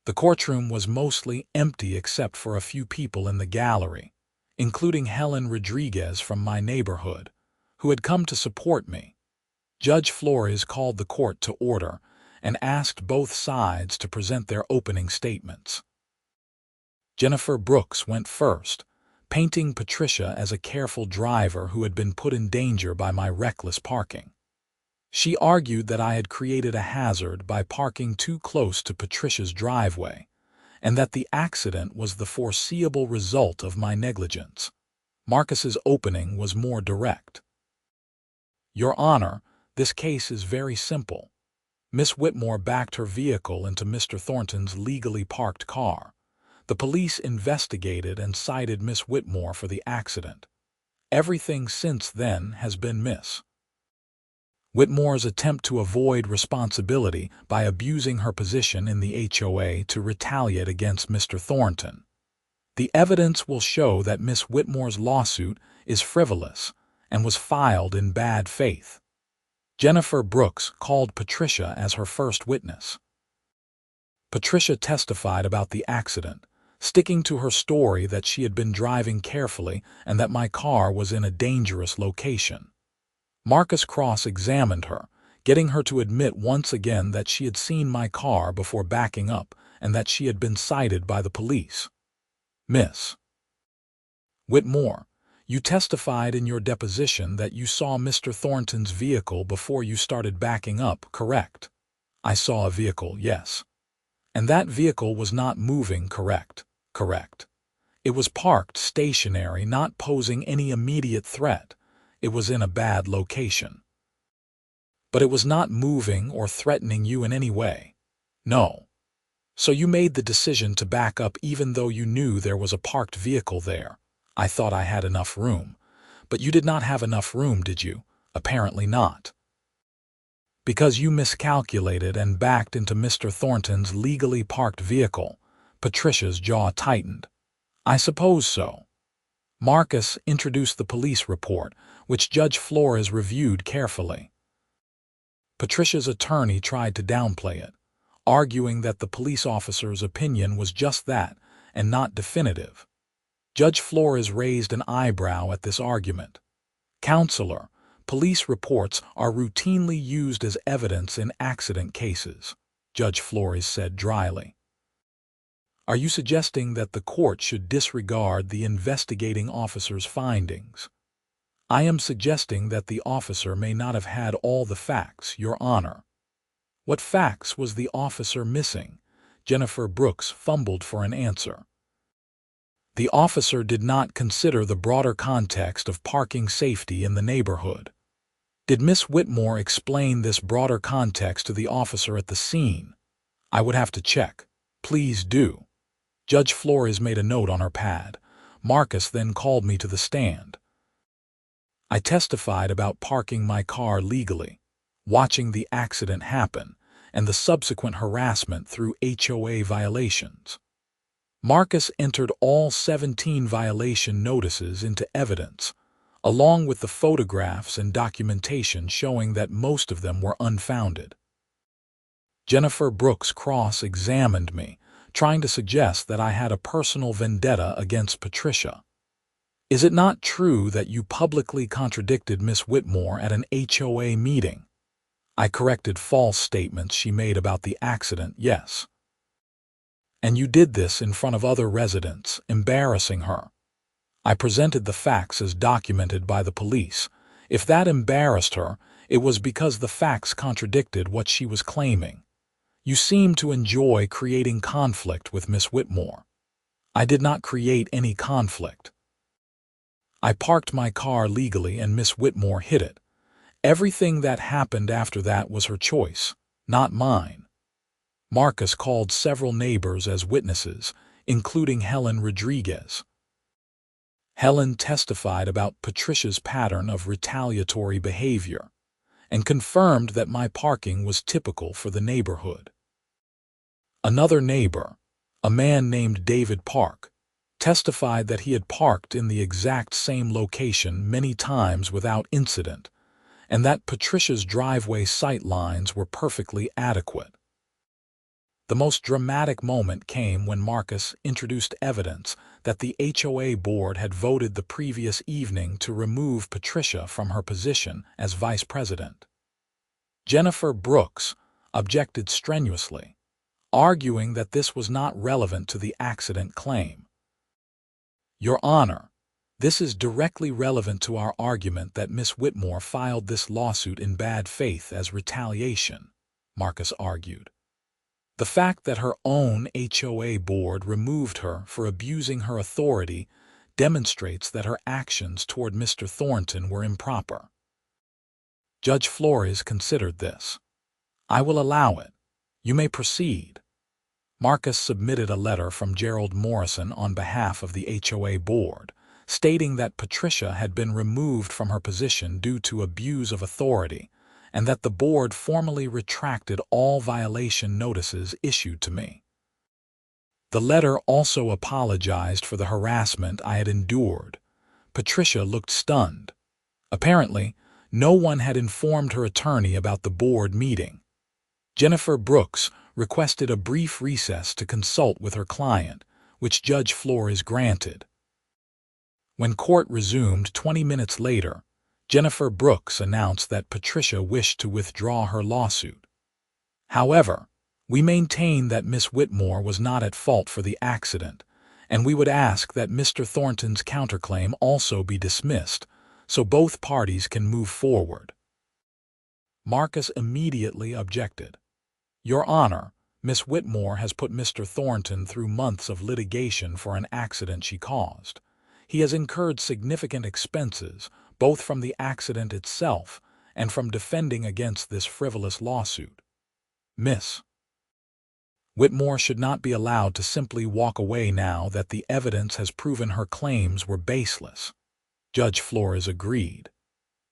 The courtroom was mostly empty except for a few people in the gallery, including Helen Rodriguez from my neighborhood, who had come to support me. Judge Flores called the court to order and asked both sides to present their opening statements. Jennifer Brooks went first, painting Patricia as a careful driver who had been put in danger by my reckless parking. She argued that I had created a hazard by parking too close to Patricia's driveway, and that the accident was the foreseeable result of my negligence. Marcus's opening was more direct. Your Honor, this case is very simple. Miss Whitmore backed her vehicle into Mr. Thornton's legally parked car. The police investigated and cited Miss Whitmore for the accident. Everything since then has been Miss Whitmore's attempt to avoid responsibility by abusing her position in the HOA to retaliate against Mr. Thornton. The evidence will show that Miss Whitmore's lawsuit is frivolous and was filed in bad faith. Jennifer Brooks called Patricia as her first witness. Patricia testified about the accident, sticking to her story that she had been driving carefully and that my car was in a dangerous location. Marcus cross-examined her, getting her to admit once again that she had seen my car before backing up and that she had been cited by the police. Miss Whitmore, you testified in your deposition that you saw Mr. Thornton's vehicle before you started backing up, correct? I saw a vehicle, yes. And that vehicle was not moving, correct? Correct. It was parked stationary, not posing any immediate threat. It was in a bad location. But it was not moving or threatening you in any way. No. So you made the decision to back up even though you knew there was a parked vehicle there. I thought I had enough room. But you did not have enough room, did you? Apparently not. Because you miscalculated and backed into Mr. Thornton's legally parked vehicle. Patricia's jaw tightened. I suppose so. Marcus introduced the police report, which Judge Flores reviewed carefully. Patricia's attorney tried to downplay it, arguing that the police officer's opinion was just that and not definitive. Judge Flores raised an eyebrow at this argument. Counselor, police reports are routinely used as evidence in accident cases, Judge Flores said dryly. Are you suggesting that the court should disregard the investigating officer's findings? I am suggesting that the officer may not have had all the facts, Your Honor. What facts was the officer missing? Jennifer Brooks fumbled for an answer. The officer did not consider the broader context of parking safety in the neighborhood. Did Miss Whitmore explain this broader context to the officer at the scene? I would have to check. Please do. Judge Flores made a note on her pad. Marcus then called me to the stand. I testified about parking my car legally, watching the accident happen, and the subsequent harassment through HOA violations. Marcus entered all 17 violation notices into evidence, along with the photographs and documentation showing that most of them were unfounded. Jennifer Brooks cross-examined me, trying to suggest that I had a personal vendetta against Patricia. "Is it not true that you publicly contradicted Miss Whitmore at an HOA meeting?" I corrected false statements she made about the accident, yes. "And you did this in front of other residents, embarrassing her." I presented the facts as documented by the police. If that embarrassed her, it was because the facts contradicted what she was claiming. "You seem to enjoy creating conflict with Miss Whitmore." I did not create any conflict. I parked my car legally and Miss Whitmore hit it. Everything that happened after that was her choice, not mine. Marcus called several neighbors as witnesses, including Helen Rodriguez. Helen testified about Patricia's pattern of retaliatory behavior and confirmed that my parking was typical for the neighborhood. Another neighbor, a man named David Park, testified that he had parked in the exact same location many times without incident, and that Patricia's driveway sight lines were perfectly adequate. The most dramatic moment came when Marcus introduced evidence that the HOA board had voted the previous evening to remove Patricia from her position as vice president. Jennifer Brooks objected strenuously, arguing that this was not relevant to the accident claim. "Your Honor, this is directly relevant to our argument that Miss Whitmore filed this lawsuit in bad faith as retaliation," Marcus argued. "The fact that her own HOA board removed her for abusing her authority demonstrates that her actions toward Mr. Thornton were improper." Judge Flores considered this. "I will allow it. You may proceed." Marcus submitted a letter from Gerald Morrison on behalf of the HOA board, stating that Patricia had been removed from her position due to abuse of authority, and that the board formally retracted all violation notices issued to me. The letter also apologized for the harassment I had endured. Patricia looked stunned. Apparently, no one had informed her attorney about the board meeting. Jennifer Brooks requested a brief recess to consult with her client, which Judge Flores granted. When court resumed 20 minutes later, Jennifer Brooks announced that Patricia wished to withdraw her lawsuit. "However, we maintain that Miss Whitmore was not at fault for the accident, and we would ask that Mr. Thornton's counterclaim also be dismissed, so both parties can move forward." Marcus immediately objected. "Your Honor, Miss Whitmore has put Mr. Thornton through months of litigation for an accident she caused. He has incurred significant expenses, both from the accident itself and from defending against this frivolous lawsuit. Miss Whitmore should not be allowed to simply walk away now that the evidence has proven her claims were baseless." Judge Flores agreed.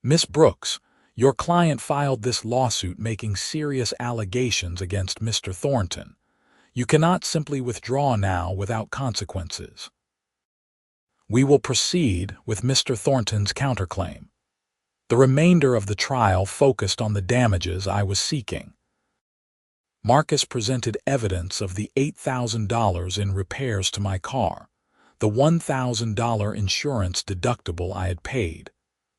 "Miss Brooks, your client filed this lawsuit making serious allegations against Mr. Thornton. You cannot simply withdraw now without consequences." We will proceed with Mr. Thornton's counterclaim. The remainder of the trial focused on the damages I was seeking. Marcus presented evidence of the $8,000 in repairs to my car, the $1,000 insurance deductible I had paid,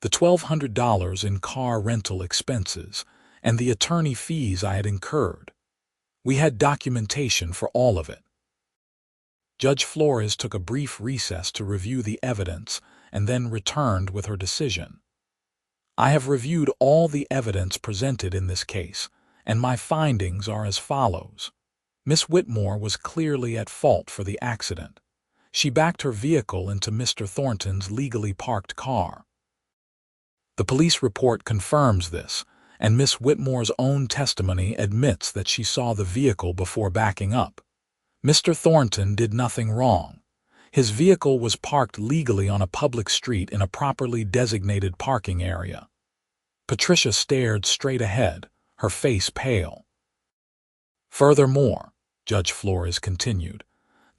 the $1,200 in car rental expenses, and the attorney fees I had incurred. We had documentation for all of it. Judge Flores took a brief recess to review the evidence and then returned with her decision. "I have reviewed all the evidence presented in this case, and my findings are as follows. Miss Whitmore was clearly at fault for the accident. She backed her vehicle into Mr. Thornton's legally parked car. The police report confirms this, and Miss Whitmore's own testimony admits that she saw the vehicle before backing up. Mr. Thornton did nothing wrong. His vehicle was parked legally on a public street in a properly designated parking area." Patricia stared straight ahead, her face pale. Furthermore, Judge Flores continued,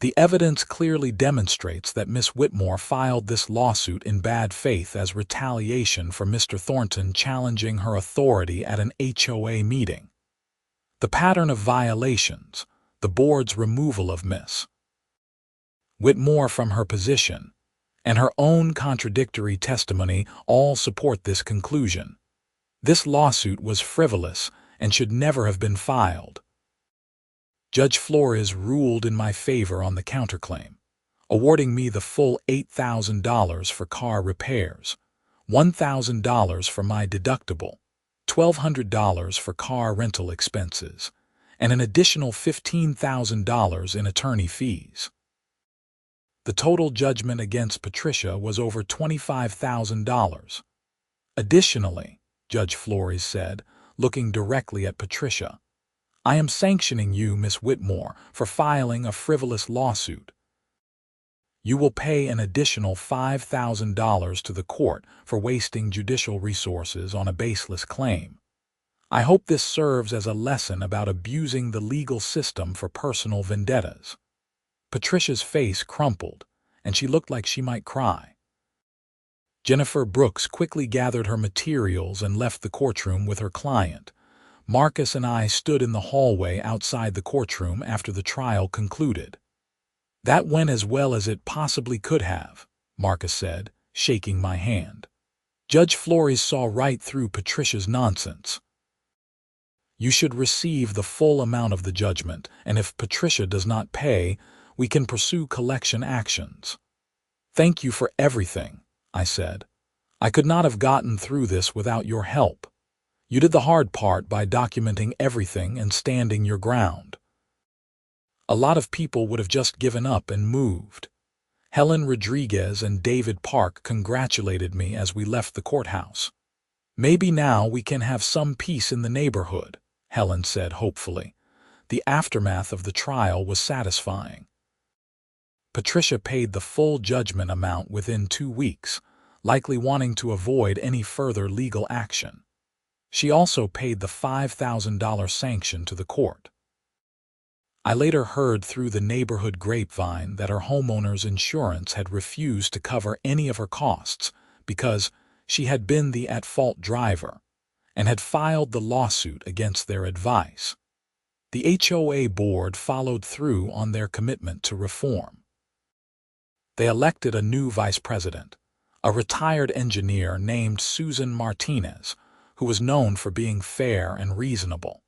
the evidence clearly demonstrates that Miss Whitmore filed this lawsuit in bad faith as retaliation for Mr. Thornton challenging her authority at an HOA meeting. The pattern of violations, the board's removal of Miss Whitmore from her position, and her own contradictory testimony all support this conclusion. This lawsuit was frivolous and should never have been filed. Judge Flores ruled in my favor on the counterclaim, awarding me the full $8,000 for car repairs, $1,000 for my deductible, $1,200 for car rental expenses, and an additional $15,000 in attorney fees. The total judgment against Patricia was over $25,000. Additionally, Judge Flores said, looking directly at Patricia, I am sanctioning you, Miss Whitmore, for filing a frivolous lawsuit. You will pay an additional $5,000 to the court for wasting judicial resources on a baseless claim. I hope this serves as a lesson about abusing the legal system for personal vendettas. Patricia's face crumpled, and she looked like she might cry. Jennifer Brooks quickly gathered her materials and left the courtroom with her client. Marcus and I stood in the hallway outside the courtroom after the trial concluded. That went as well as it possibly could have, Marcus said, shaking my hand. Judge Flores saw right through Patricia's nonsense. You should receive the full amount of the judgment, and if Patricia does not pay, we can pursue collection actions. Thank you for everything, I said. I could not have gotten through this without your help. You did the hard part by documenting everything and standing your ground. A lot of people would have just given up and moved. Helen Rodriguez and David Park congratulated me as we left the courthouse. Maybe now we can have some peace in the neighborhood, Helen said hopefully. The aftermath of the trial was satisfying. Patricia paid the full judgment amount within 2 weeks, likely wanting to avoid any further legal action. She also paid the $5,000 sanction to the court. I later heard through the neighborhood grapevine that her homeowner's insurance had refused to cover any of her costs because she had been the at-fault driver and had filed the lawsuit against their advice. The HOA board followed through on their commitment to reform. They elected a new vice president, a retired engineer named Susan Martinez, who was known for being fair and reasonable.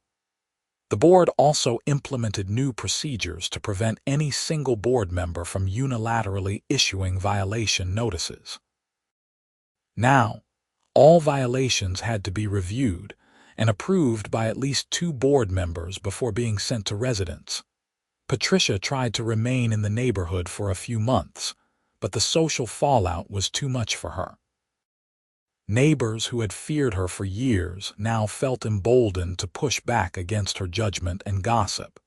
The board also implemented new procedures to prevent any single board member from unilaterally issuing violation notices. Now, all violations had to be reviewed and approved by at least 2 board members before being sent to residents. Patricia tried to remain in the neighborhood for a few months, but the social fallout was too much for her. Neighbors who had feared her for years now felt emboldened to push back against her judgment and gossip.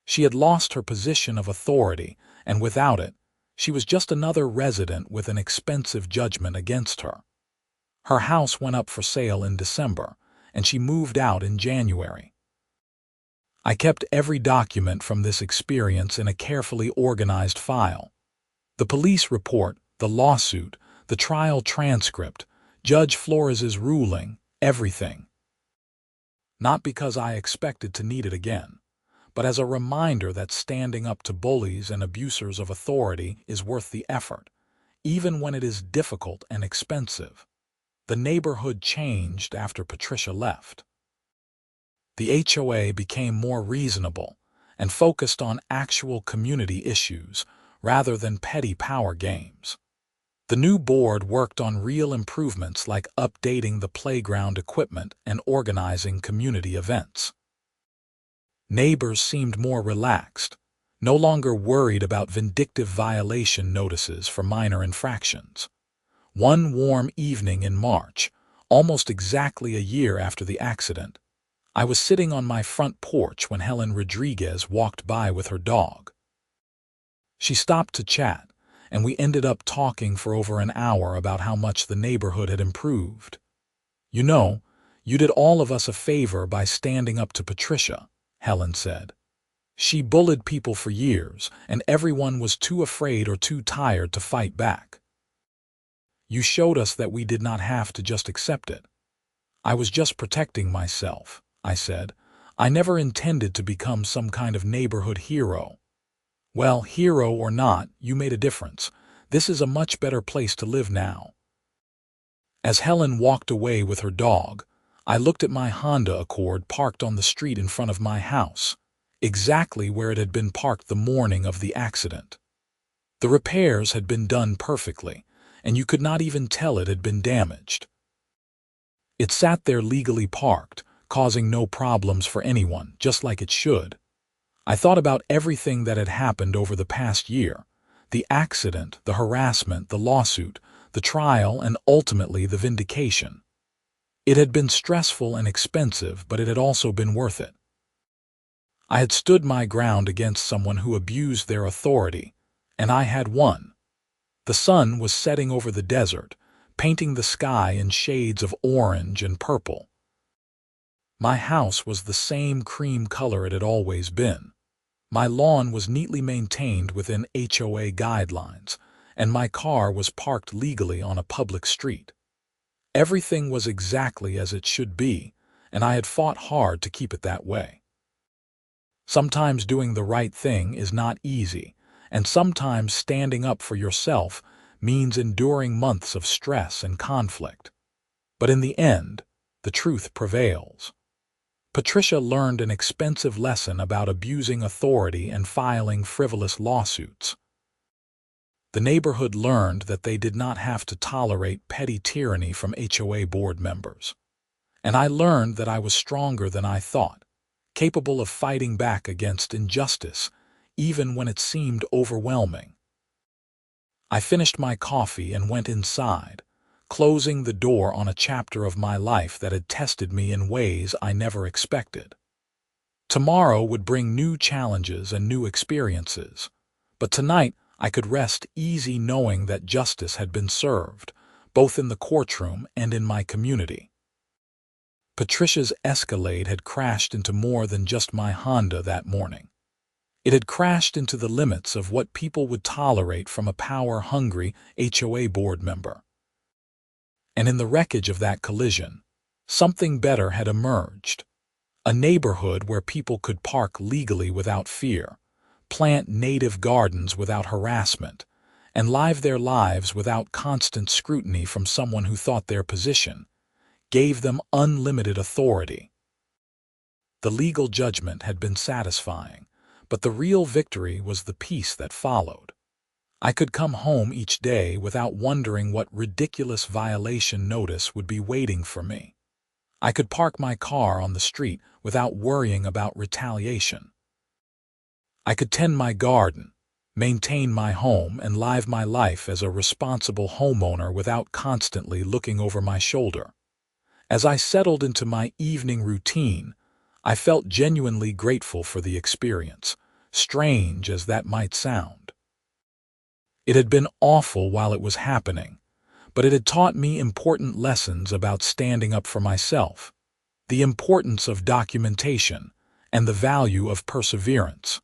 She had lost her position of authority, and without it, she was just another resident with an expensive judgment against her. Her house went up for sale in December, and she moved out in January. I kept every document from this experience in a carefully organized file. The police report, the lawsuit, the trial transcript, Judge Flores's ruling, everything. Not because I expected to need it again, but as a reminder that standing up to bullies and abusers of authority is worth the effort, even when it is difficult and expensive. The neighborhood changed after Patricia left. The HOA became more reasonable and focused on actual community issues rather than petty power games. The new board worked on real improvements like updating the playground equipment and organizing community events. Neighbors seemed more relaxed, no longer worried about vindictive violation notices for minor infractions. One warm evening in March, almost exactly a year after the accident, I was sitting on my front porch when Helen Rodriguez walked by with her dog. She stopped to chat, and we ended up talking for over an hour about how much the neighborhood had improved. You know, you did all of us a favor by standing up to Patricia, Helen said. She bullied people for years, and everyone was too afraid or too tired to fight back. You showed us that we did not have to just accept it. I was just protecting myself, I said. I never intended to become some kind of neighborhood hero. Well, hero or not, you made a difference. This is a much better place to live now. As Helen walked away with her dog, I looked at my Honda Accord parked on the street in front of my house, exactly where it had been parked the morning of the accident. The repairs had been done perfectly, and you could not even tell it had been damaged. It sat there legally parked, causing no problems for anyone, just like it should. I thought about everything that had happened over the past year: the accident, the harassment, the lawsuit, the trial, and ultimately the vindication. It had been stressful and expensive, but it had also been worth it. I had stood my ground against someone who abused their authority, and I had won. The sun was setting over the desert, painting the sky in shades of orange and purple. My house was the same cream color it had always been. My lawn was neatly maintained within HOA guidelines, and my car was parked legally on a public street. Everything was exactly as it should be, and I had fought hard to keep it that way. Sometimes doing the right thing is not easy, and sometimes standing up for yourself means enduring months of stress and conflict. But in the end, the truth prevails. Patricia learned an expensive lesson about abusing authority and filing frivolous lawsuits. The neighborhood learned that they did not have to tolerate petty tyranny from HOA board members. And I learned that I was stronger than I thought, capable of fighting back against injustice, even when it seemed overwhelming. I finished my coffee and went inside, closing the door on a chapter of my life that had tested me in ways I never expected. Tomorrow would bring new challenges and new experiences, but tonight I could rest easy knowing that justice had been served, both in the courtroom and in my community. Patricia's Escalade had crashed into more than just my Honda that morning. It had crashed into the limits of what people would tolerate from a power-hungry HOA board member. And in the wreckage of that collision, something better had emerged. A neighborhood where people could park legally without fear, plant native gardens without harassment, and live their lives without constant scrutiny from someone who thought their position gave them unlimited authority. The legal judgment had been satisfying, but the real victory was the peace that followed. I could come home each day without wondering what ridiculous violation notice would be waiting for me. I could park my car on the street without worrying about retaliation. I could tend my garden, maintain my home, and live my life as a responsible homeowner without constantly looking over my shoulder. As I settled into my evening routine, I felt genuinely grateful for the experience, strange as that might sound. It had been awful while it was happening, but it had taught me important lessons about standing up for myself, the importance of documentation, and the value of perseverance.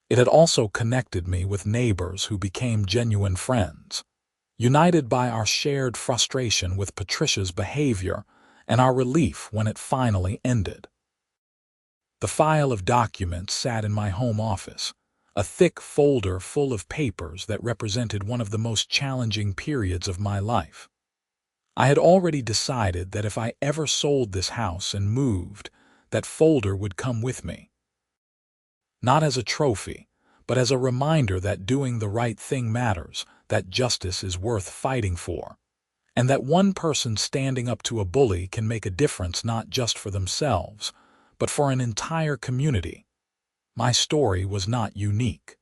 It had also connected me with neighbors who became genuine friends, united by our shared frustration with Patricia's behavior and our relief when it finally ended. The file of documents sat in my home office, a thick folder full of papers that represented one of the most challenging periods of my life. I had already decided that if I ever sold this house and moved, that folder would come with me. Not as a trophy, but as a reminder that doing the right thing matters, that justice is worth fighting for, and that one person standing up to a bully can make a difference not just for themselves, but for an entire community. My story was not unique.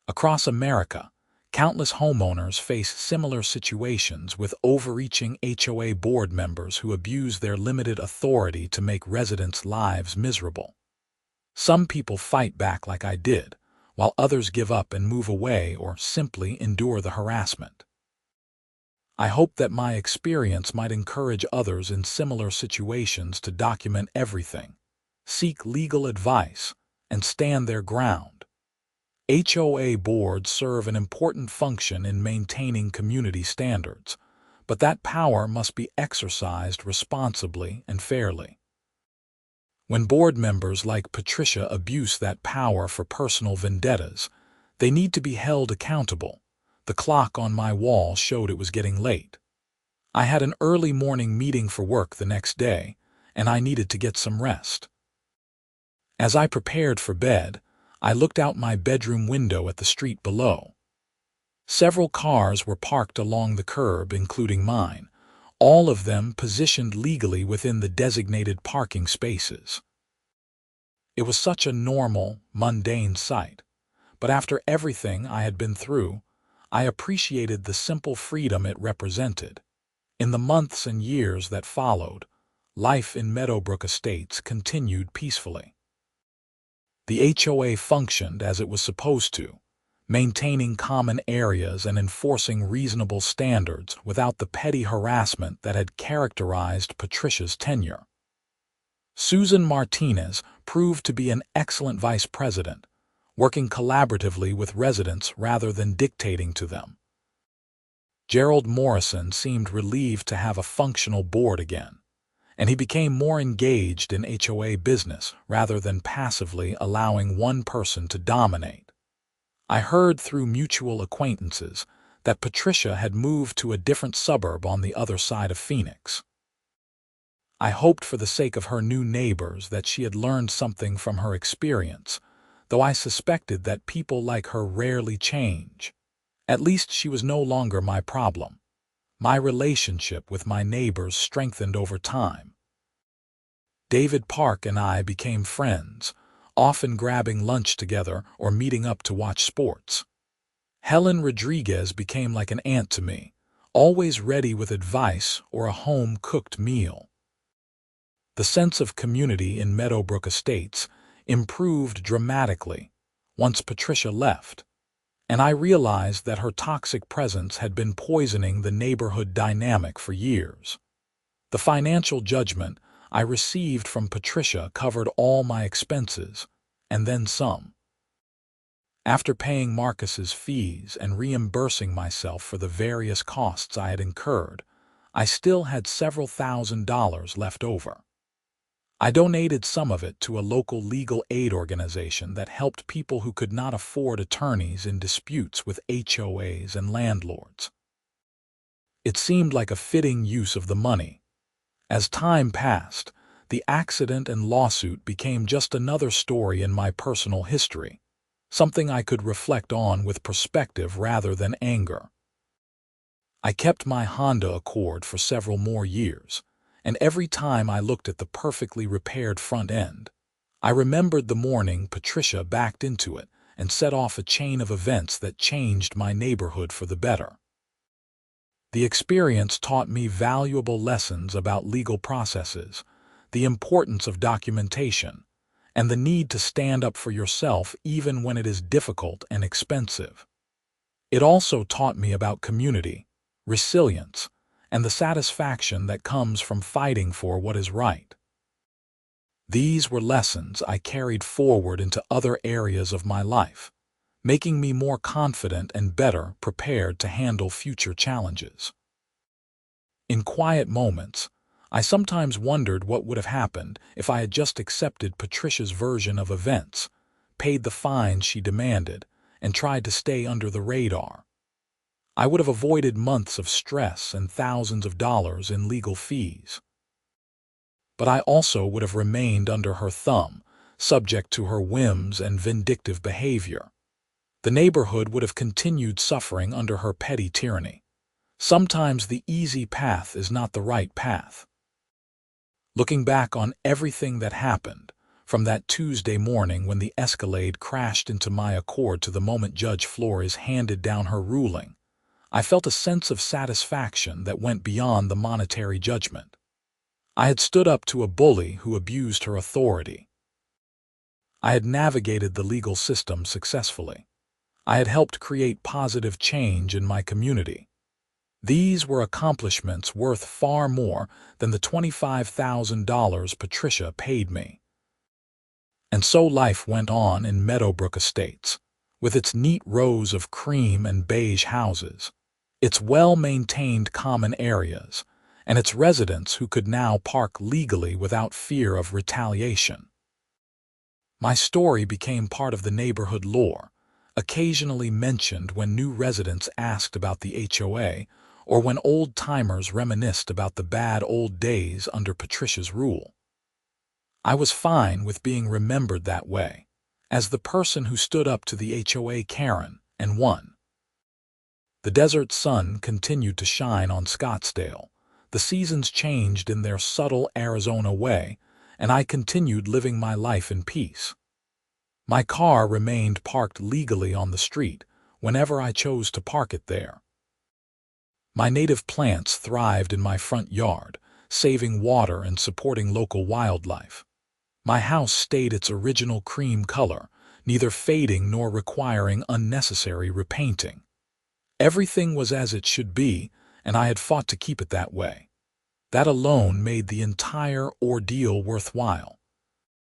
Across America, countless homeowners face similar situations with overreaching HOA board members who abuse their limited authority to make residents' lives miserable. Some people fight back like I did, while others give up and move away or simply endure the harassment. I hope that my experience might encourage others in similar situations to document everything, seek legal advice, and stand their ground. HOA boards serve an important function in maintaining community standards, but that power must be exercised responsibly and fairly. When board members like Patricia abuse that power for personal vendettas, they need to be held accountable. The clock on my wall showed it was getting late. I had an early morning meeting for work the next day, and I needed to get some rest. As I prepared for bed, I looked out my bedroom window at the street below. Several cars were parked along the curb, including mine, all of them positioned legally within the designated parking spaces. It was such a normal, mundane sight, but after everything I had been through, I appreciated the simple freedom it represented. In the months and years that followed, life in Meadowbrook Estates continued peacefully. The HOA functioned as it was supposed to, maintaining common areas and enforcing reasonable standards without the petty harassment that had characterized Patricia's tenure. Susan Martinez proved to be an excellent vice president, working collaboratively with residents rather than dictating to them. Gerald Morrison seemed relieved to have a functional board again, and he became more engaged in HOA business rather than passively allowing one person to dominate. I heard through mutual acquaintances that Patricia had moved to a different suburb on the other side of Phoenix. I hoped for the sake of her new neighbors that she had learned something from her experience, though I suspected that people like her rarely change. At least she was no longer my problem. My relationship with my neighbors strengthened over time. David Park and I became friends, often grabbing lunch together or meeting up to watch sports. Helen Rodriguez became like an aunt to me, always ready with advice or a home-cooked meal. The sense of community in Meadowbrook Estates improved dramatically once Patricia left, and I realized that her toxic presence had been poisoning the neighborhood dynamic for years. The financial judgment I received from Patricia covered all my expenses, and then some. After paying Marcus's fees and reimbursing myself for the various costs I had incurred, I still had several $1,000s left over. I donated some of it to a local legal aid organization that helped people who could not afford attorneys in disputes with HOAs and landlords. It seemed like a fitting use of the money. As time passed, the accident and lawsuit became just another story in my personal history, something I could reflect on with perspective rather than anger. I kept my Honda Accord for several more years, and every time I looked at the perfectly repaired front end, I remembered the morning Patricia backed into it and set off a chain of events that changed my neighborhood for the better. The experience taught me valuable lessons about legal processes, the importance of documentation, and the need to stand up for yourself even when it is difficult and expensive. It also taught me about community, resilience, and the satisfaction that comes from fighting for what is right. These were lessons I carried forward into other areas of my life, making me more confident and better prepared to handle future challenges. In quiet moments, I sometimes wondered what would have happened if I had just accepted Patricia's version of events, paid the fines she demanded, and tried to stay under the radar. I would have avoided months of stress and thousands of dollars in legal fees. But I also would have remained under her thumb, subject to her whims and vindictive behavior. The neighborhood would have continued suffering under her petty tyranny. Sometimes the easy path is not the right path. Looking back on everything that happened, from that Tuesday morning when the Escalade crashed into my Accord to the moment Judge Flores handed down her ruling, I felt a sense of satisfaction that went beyond the monetary judgment. I had stood up to a bully who abused her authority. I had navigated the legal system successfully. I had helped create positive change in my community. These were accomplishments worth far more than the $25,000 Patricia paid me. And so life went on in Meadowbrook Estates, with its neat rows of cream and beige houses, its well-maintained common areas, and its residents who could now park legally without fear of retaliation. My story became part of the neighborhood lore, occasionally mentioned when new residents asked about the HOA or when old-timers reminisced about the bad old days under Patricia's rule. I was fine with being remembered that way, as the person who stood up to the HOA Karen and won. The desert sun continued to shine on Scottsdale. The seasons changed in their subtle Arizona way, and I continued living my life in peace. My car remained parked legally on the street whenever I chose to park it there. My native plants thrived in my front yard, saving water and supporting local wildlife. My house stayed its original cream color, neither fading nor requiring unnecessary repainting. Everything was as it should be, and I had fought to keep it that way. That alone made the entire ordeal worthwhile.